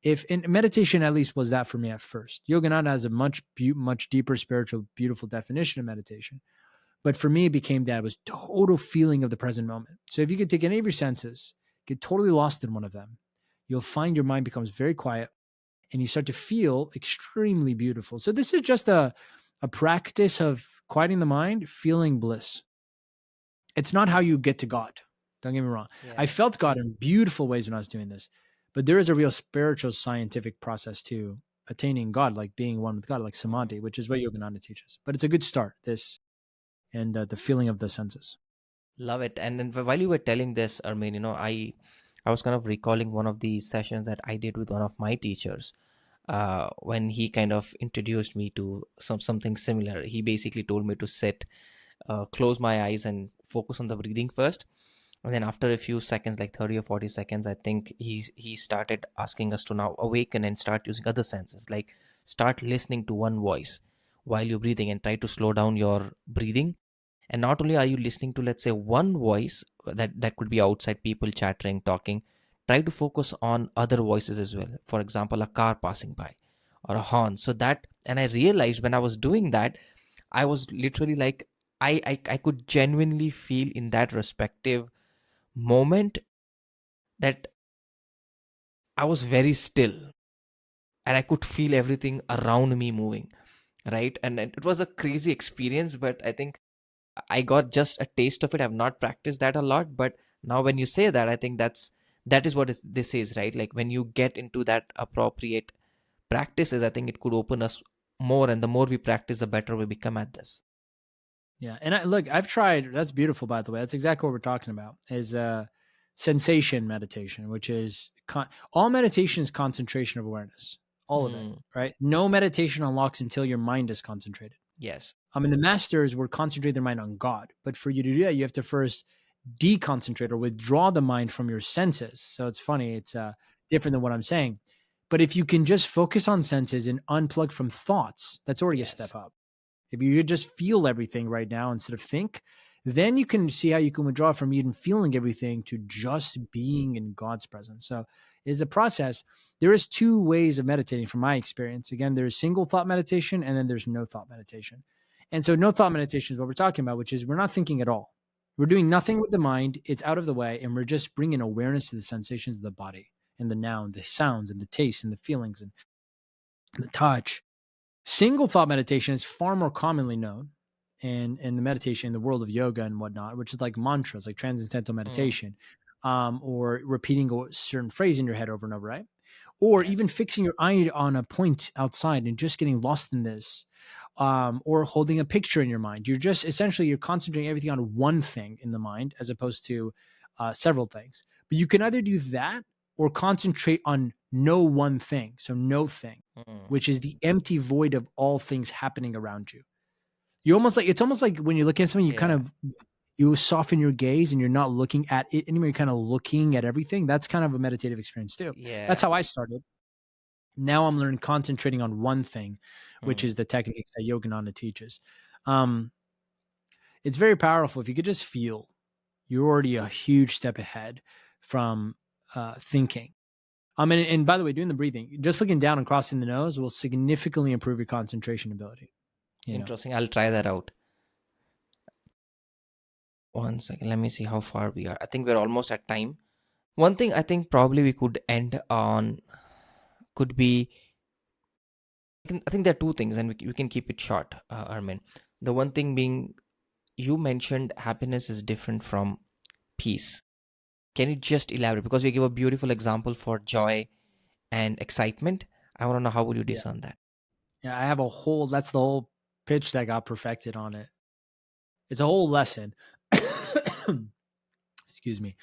If in meditation at least was that for me at first. Yogananda has a much deeper spiritual, beautiful definition of meditation. But for me, it became that it was total feeling of the present moment. So if you could take any of your senses, get totally lost in one of them, you'll find your mind becomes very quiet and you start to feel extremely beautiful. So this is just a practice of quieting the mind, feeling bliss. It's not how mm, you get to God. Don't get me wrong. I yeah. felt God in beautiful ways when I was doing this, but there is a real spiritual scientific process to attaining God, like being one with God, like Mm. samadhi, which is what Yogananda teaches. But it's a good start, this and the feeling of the senses. Love it. And then while you were telling this, Armin, I was kind of recalling one of the sessions that I did with one of my teachers. When he kind of introduced me to something similar, he basically told me to sit, close my eyes, and focus on the breathing first. And then after a few seconds, like 30 or 40 seconds, I think he started asking us to now awaken and start using other senses, like start listening to one voice while you're breathing and try to slow down your breathing. And not only are you listening to, let's say, one voice that could be outside, people chattering, talking, try to focus on other voices as well. For example, a car passing by or a horn. So that, and I realized when I was doing that, I was literally like I could genuinely feel in that respective moment that I was very still and I could feel everything around me moving, right? And it was a crazy experience, but I think I got just a taste of it. I've not practiced that a lot, but now when you say that, I think that is what this is, right? Like when you get into that appropriate practices, I think it could open us more, and the more we practice, the better we become at this. Yeah, and look, I've tried. That's beautiful, by the way. That's exactly what we're talking about. Is sensation meditation, which is all meditation is concentration of awareness, all of it. Hmm. Right? No meditation unlocks until your mind is concentrated. Yes. I mean, the masters were concentrating their mind on God, but for you to do that, you have to first deconcentrate or withdraw the mind from your senses. So it's funny. It's different than what I'm saying. But if you can just focus on senses and unplug from thoughts, that's already a Yes. step up. If you could just feel everything right now instead of think, then you can see how you can withdraw from even feeling everything to just being in God's presence. So is a process. There is two ways of meditating from my experience. Again, there's single thought meditation and then there's no thought meditation. And so no thought meditation is what we're talking about, which is we're not thinking at all. We're doing nothing with the mind. It's out of the way. And we're just bringing awareness to the sensations of the body and the now and the sounds and the taste and the feelings and the touch. Single thought meditation is far more commonly known in the meditation in the world of yoga and whatnot, which is like mantras, like transcendental Mm. meditation, or repeating a certain phrase in your head over and over, right? Or even Yes. fixing your eye on a point outside and just getting lost in this, or holding a picture in your mind. You're just essentially you're concentrating everything on one thing in the mind as opposed to several things. But you can either do that or concentrate on no one thing, so no thing, Mm. which is the empty void of all things happening around you. You almost like it's almost like when you're looking at something, you kind Yeah. of you soften your gaze and you're not looking at it anymore. You're kind of looking at everything. That's kind of a meditative experience too. That's Yeah. how I started. Now I'm learning concentrating on one thing, which Mm. is the techniques that Yogananda teaches. Um, it's very powerful. If you could just feel, you're already a huge step ahead from thinking. And by the way, doing the breathing, just looking down and crossing the nose will significantly improve your concentration ability. You know, Interesting. I'll try that out. One second. Let me see how far we are. I think we're almost at time. One thing I think probably we could end on could be I think there are two things, and we can keep it short, Armin. The one thing being, you mentioned happiness is different from peace. Can you just elaborate? Because you gave a beautiful example for joy and excitement. I want to know how would you yeah, discern that? yeah. I have a whole. That's the whole pitch that got perfected on it. It's a whole lesson. Excuse me.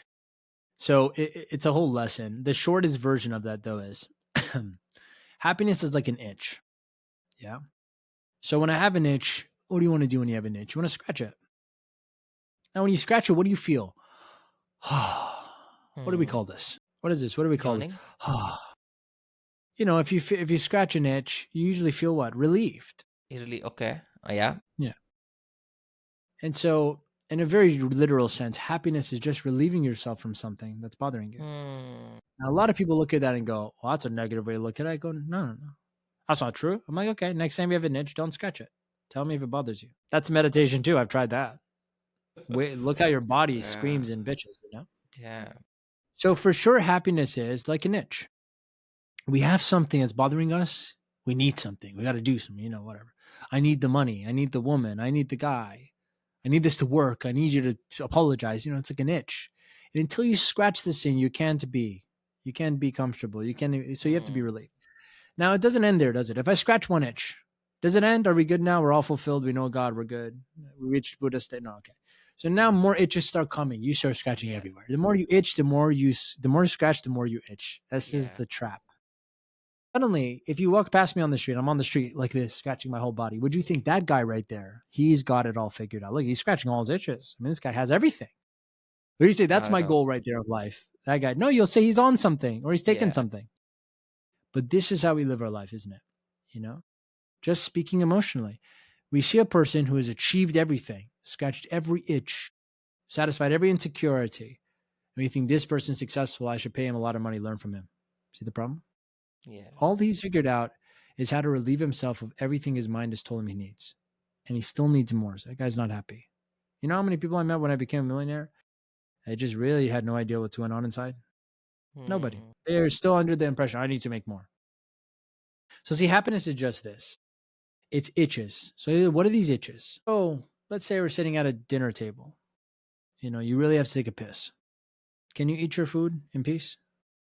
So it's a whole lesson. The shortest version of that though is happiness is like an itch. Yeah. So when I have an itch, what do you want to do when you have an itch? You want to scratch it. Now, when you scratch it, what do you feel? What do we Hmm. call this? What is this? What do we call this? Yawning? If you scratch an itch, you usually feel what? Relieved. Really? Okay. Yeah. Yeah. And so, in a very literal sense, happiness is just relieving yourself from something that's bothering you. Hmm. Now, a lot of people look at that and go, "Well, that's a negative way to look at it." I go, "No, no, no, that's not true." I'm like, "Okay, next time you have an itch, don't scratch it. Tell me if it bothers you." That's meditation too. I've tried that. Wait, look how your body Yeah. screams and bitches. You know. Yeah. So for sure, happiness is like an itch. We have something that's bothering us. We need something. We got to do something, whatever. I need the money. I need the woman. I need the guy. I need this to work. I need you to apologize. It's like an itch. And until you scratch this thing, you can't be comfortable. So you have to be Hmm. relieved. Now, it doesn't end there, does it? If I scratch one itch, does it end? Are we good now? We're all fulfilled. We know God. We're good. We reached Buddha state. No, okay. So now more itches start coming. You start scratching Yeah. everywhere. The more you itch, the more you scratch, the more you itch. This is Yeah. the trap. Suddenly, if you walk past me on the street, I'm on the street like this, scratching my whole body. Would you think that guy right there, he's got it all figured out? Look, he's scratching all his itches. I mean, this guy has everything. What do you say? That's Not at my all. goal right there of life. That guy, no, you'll say he's on something or he's taking Yeah. something. But this is how we live our life, isn't it? Just speaking emotionally. We see a person who has achieved everything, scratched every itch, satisfied every insecurity. And we think this person's successful. I should pay him a lot of money, learn from him. See the problem? Yeah. All he's figured out is how to relieve himself of everything his mind has told him he needs. and he still needs more. So that guy's not happy. You know how many people I met when I became a millionaire? I just really had no idea what's going on inside. Nobody. Hmm. They're still under the impression I need to make more. So see, happiness is just this. It's itches. So what are these itches? Oh, let's say we're sitting at a dinner table. You really have to take a piss. Can you eat your food in peace?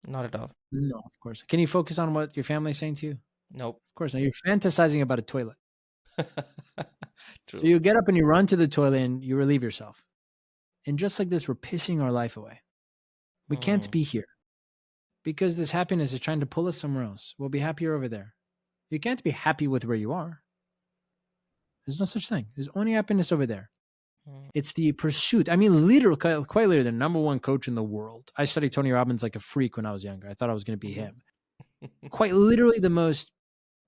Not at all. No, of course. Can you focus on what your family's saying to you? Nope. Of course. Now you're fantasizing about a toilet. So True. you get up and you run to the toilet and you relieve yourself. And just like this, we're pissing our life away. We can't Hmm. be here because this happiness is trying to pull us somewhere else. We'll be happier over there. You can't be happy with where you are. There's no such thing. There's only happiness over there. Hmm. It's the pursuit. I mean, literally, quite literally, the number one coach in the world. I studied Tony Robbins like a freak when I was younger. I thought I was going to be Mhm. him. Quite literally, the most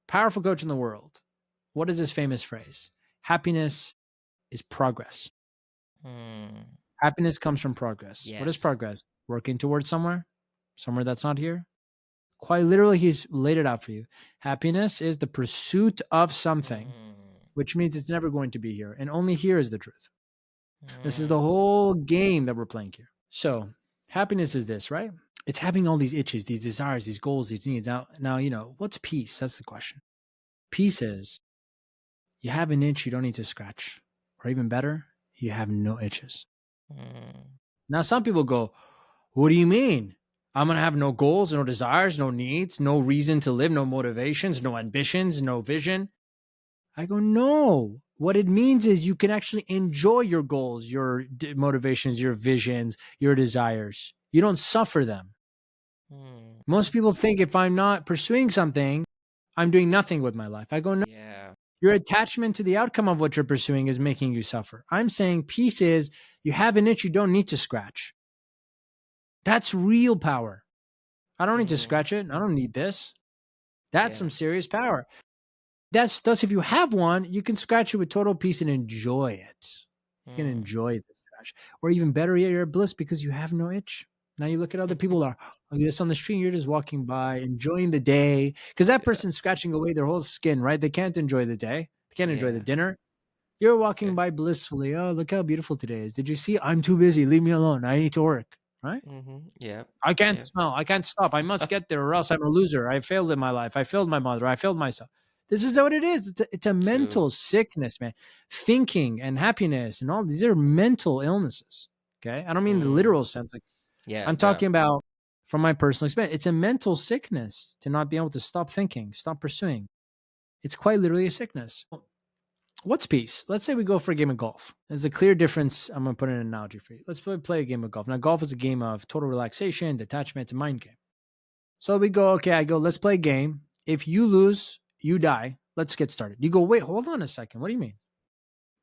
powerful coach in the world. What is his famous phrase? Happiness is progress. Hmm. Happiness comes from progress. What is Yes. progress? Working towards somewhere that's not here. Quite literally, he's laid it out for you. Happiness is the pursuit of something, Hmm. which means it's never going to be here. And only here is the truth. This is the Hmm. whole game that we're playing here. So, happiness is this, right? It's having all these itches, these desires, these goals, these needs. Now, what's peace? That's the question. Peace is you have an itch you don't need to scratch. Or even better, you have no itches. Hmm. Now, some people go, what do you mean? I'm going to have no goals, no desires, no needs, no reason to live, no motivations, no ambitions, no vision. I go, no. What it means is you can actually enjoy your goals, your motivations, your visions, your desires. You don't suffer them. Hmm. Most people think if I'm not pursuing something, I'm doing nothing with my life. I go, no. Yeah. Your attachment to the outcome of what you're pursuing is making you suffer. I'm saying peace is you have an itch you don't need to scratch. That's real power. I don't need to Hmm. scratch it. I don't need this. That's Yeah. some serious power. That's thus if you have one, you can scratch it with total peace and enjoy it. You can Hmm. enjoy the scratch. Or even better yet, you're bliss because you have no itch. Now you look at other people that are just on the street, you're just walking by, enjoying the day. Because that Yeah. person's scratching away their whole skin, right? They can't enjoy the day. They can't enjoy the Yeah. dinner. You're Yeah. walking by blissfully. Oh, look how beautiful today is. Did you see? I'm too busy. Leave me alone. I need to work. Right? Mm-hmm. Yeah. I can't Yeah. smell. I can't stop. I must get there or else I'm a loser. I failed in my life. I failed my mother. I failed myself. This is what it is. It's a True. mental sickness, man. Thinking and happiness and all these are mental illnesses. Okay. I don't mean the Hmm. literal sense. Like Yeah. I'm Yeah. talking about from my personal experience. It's a mental sickness to not be able to stop thinking, stop pursuing. It's quite literally a sickness. What's peace? Let's say we go for a game of golf. There's a clear difference. I'm going to put an analogy for you. Let's play a game of golf. Now, golf is a game of total relaxation, detachment, it's a mind game. So we go, okay, I go, let's play a game. If you lose, you die. Let's get started. You go, wait, hold on a second. What do you mean?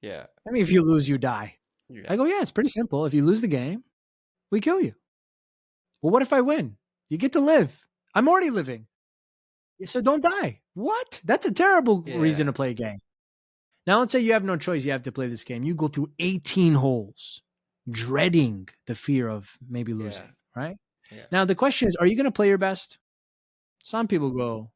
Yeah. I mean, if you lose, you die. Yeah. I go, yeah, it's pretty simple. If you lose the game, we kill you. Well, what if I win? You get to live. I'm already living. So don't die. What? That's a terrible reason Yeah. to play a game. Now, let's say you have no choice. You have to play this game. You go through 18 holes, dreading the fear of maybe Yeah. losing, right? Yeah. Now, the question is, are you going to play your best? Some people go,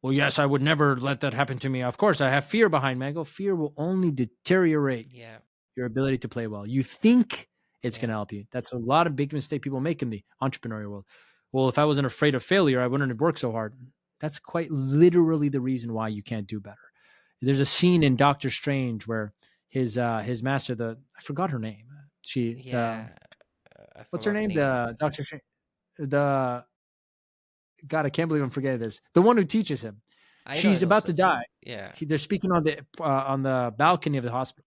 well, yes, I would never let that happen to me. Of course, I have fear behind me. I go, fear will only deteriorate Yeah. your ability to play well. You think it's going Yeah. to help you. That's a lot of big mistake people make in the entrepreneurial world. Well, if I wasn't afraid of failure, I wouldn't have worked so hard. That's quite literally the reason why you can't do better. There's a scene in Doctor Strange where his master, I forgot her name. She the Yeah. I what's her forgot the name? name. The Doctor Strange. The God, I can't believe I'm forgetting this. The one who teaches him. I know. I She's know. about to So, die. yeah. They're speaking on the balcony of the hospital.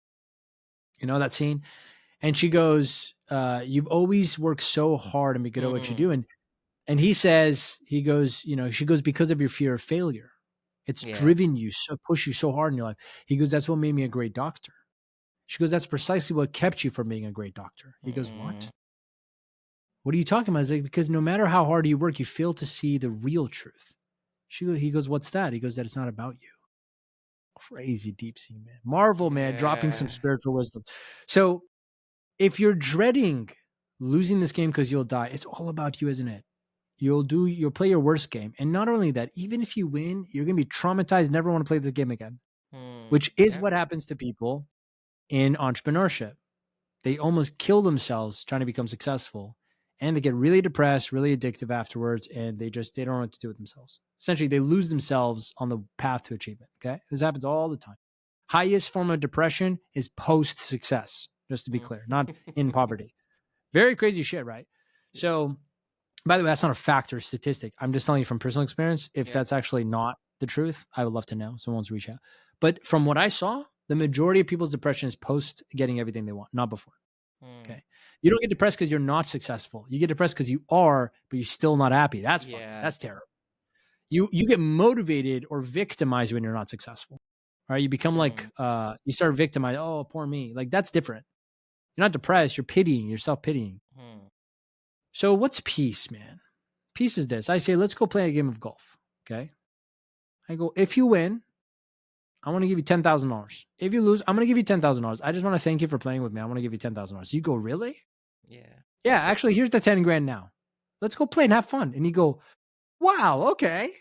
You know that scene, and she goes, "You've always worked so hard and be good at what you Hmm. do." And he goes, she goes, because of your fear of failure. It's Yeah. driven you, so push you so hard in your life. He goes, that's what made me a great doctor. She goes, that's precisely what kept you from being a great doctor. He goes, Hmm. what? What are you talking about? He's like, because no matter how hard you work, you fail to see the real truth. He goes, what's that? He goes, that it's not about you. Crazy deep sea, man. Marvel, man, dropping some Yeah. spiritual wisdom. So if you're dreading losing this game because you'll die, it's all about you, isn't it? You'll play your worst game. And not only that, even if you win, you're gonna be traumatized, never want to play this game again. Hmm. which is Yeah. what happens to people in entrepreneurship. They almost kill themselves trying to become successful, and they get really depressed, really addictive afterwards, and they don't know what to do with themselves. Essentially, they lose themselves on the path to achievement. Okay, this happens all the time. Highest form of depression is post success, just to be Mm. clear, not in poverty. Very crazy shit, right? Yeah. So, by the way, that's not a fact or statistic. I'm just telling you from personal experience. If Yeah. that's actually not the truth, I would love to know. Someone's reach out. But from what I saw, the majority of people's depression is post getting everything they want, not before. Mm. Okay. You don't get depressed because you're not successful. You get depressed because you are, but you're still not happy. That's fucking, Yeah. that's terrible. You get motivated or victimized when you're not successful. All right. You become like Mm. you start victimizing, oh, poor me. Like that's different. You're not depressed, you're pitying, you're self-pitying. Mm. So what's peace, man? Peace is this. I say, let's go play a game of golf. Okay. I go, if you win, I want to give you $10,000. If you lose, I'm going to give you $10,000. I just want to thank you for playing with me. I want to give you $10,000. You go, really? Yeah. Yeah, actually, here's the 10 grand now. Let's go play and have fun. And you go, wow, okay.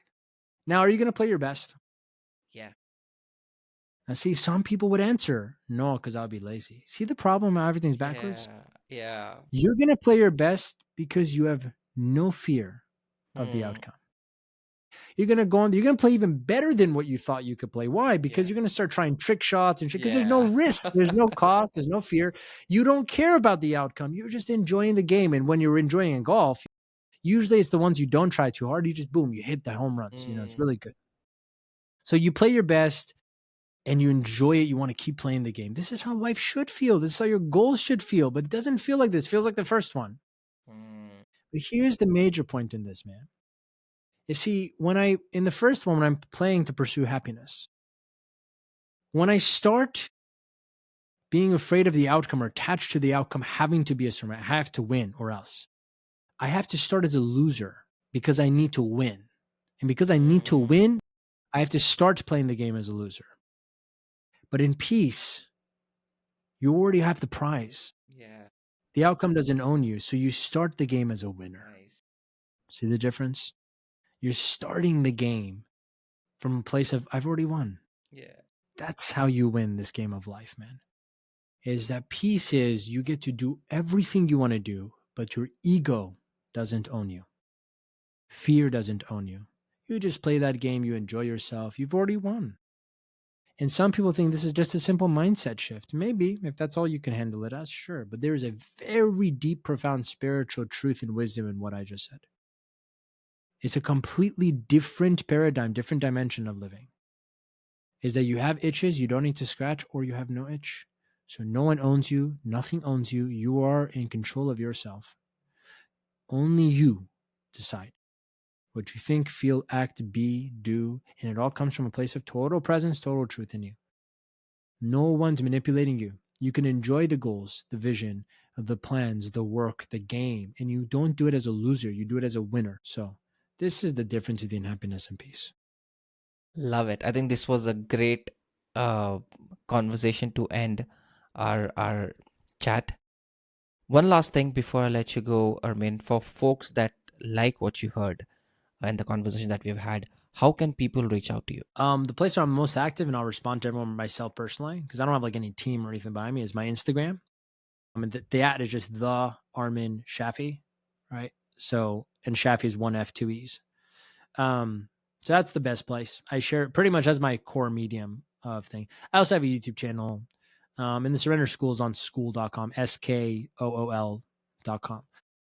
Now, are you going to play your best? Yeah. And see, some people would answer, no, because I'll be lazy. See the problem how everything's backwards? Yeah. Yeah. You're going to play your best because you have no fear of the Mm. outcome. You're going to go on, you're going to play even better than what you thought you could play. Why? Because Yeah. you're going to start trying trick shots and shit because there's no Yeah. risk, there's no cost, there's no fear. You don't care about the outcome. You're just enjoying the game. And when you're enjoying in golf, usually it's the ones you don't try too hard. You just boom, you hit the home runs. You know, it's Mm. really good. So you play your best and you enjoy it. You want to keep playing the game. This is how life should feel. This is how your goals should feel. But it doesn't feel like this. It feels like the first one. Mm. But here's the major point in this, man. You see, in the first one, when I'm playing to pursue happiness, when I start being afraid of the outcome or attached to the outcome having to be a certain way, I have to win or else. I have to start as a loser because I need to win. And because I need to Mm. win, I have to start playing the game as a loser. But in peace, you already have the prize. Yeah. The outcome doesn't own you, so you start the game as a winner. Nice. See the difference? You're starting the game from a place of, I've already won. Yeah. That's how you win this game of life, man. Is that peace is you get to do everything you want to do, but your ego doesn't own you. Fear doesn't own you. You just play that game, you enjoy yourself, you've already won. And some people think this is just a simple mindset shift. Maybe, if that's all you can handle it as, sure. But there is a very deep, profound spiritual truth and wisdom in what I just said. It's a completely different paradigm, different dimension of living. Is that you have itches you don't need to scratch, or you have no itch. So no one owns you, nothing owns you. You are in control of yourself. Only you decide what you think, feel, act, be, do, and it all comes from a place of total presence, total truth in you. No one's manipulating you. You can enjoy the goals, the vision, the plans, the work, the game, and you don't do it as a loser. You do it as a winner. So this is the difference between happiness and peace. Love it. I think this was a great uh, conversation to end our chat. One last thing before I let you go, Armin, for folks that like what you heard and the conversation that we've had, how can people reach out to you? The place where I'm most active, and I'll respond to everyone myself personally, because I don't have like any team or anything behind me, is my Instagram. I mean, the ad is just the Armin Shafee, right? So, and Shafee is one F, two E's. So that's the best place. I share it pretty much as my core medium of thing. I also have a YouTube channel. And the Surrender School is on school.com, SKOOL.com.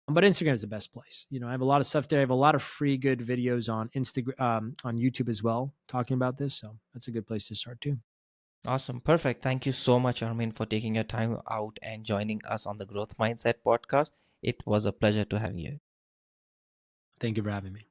But Instagram is the best place. You know, I have a lot of stuff there. I have a lot of free good videos on Instagram, on YouTube as well, talking about this. So that's a good place to start too. Awesome. Perfect. Thank you so much, Armin, for taking your time out and joining us on the Growth Mindset podcast. It was a pleasure to have you. Thank you for having me.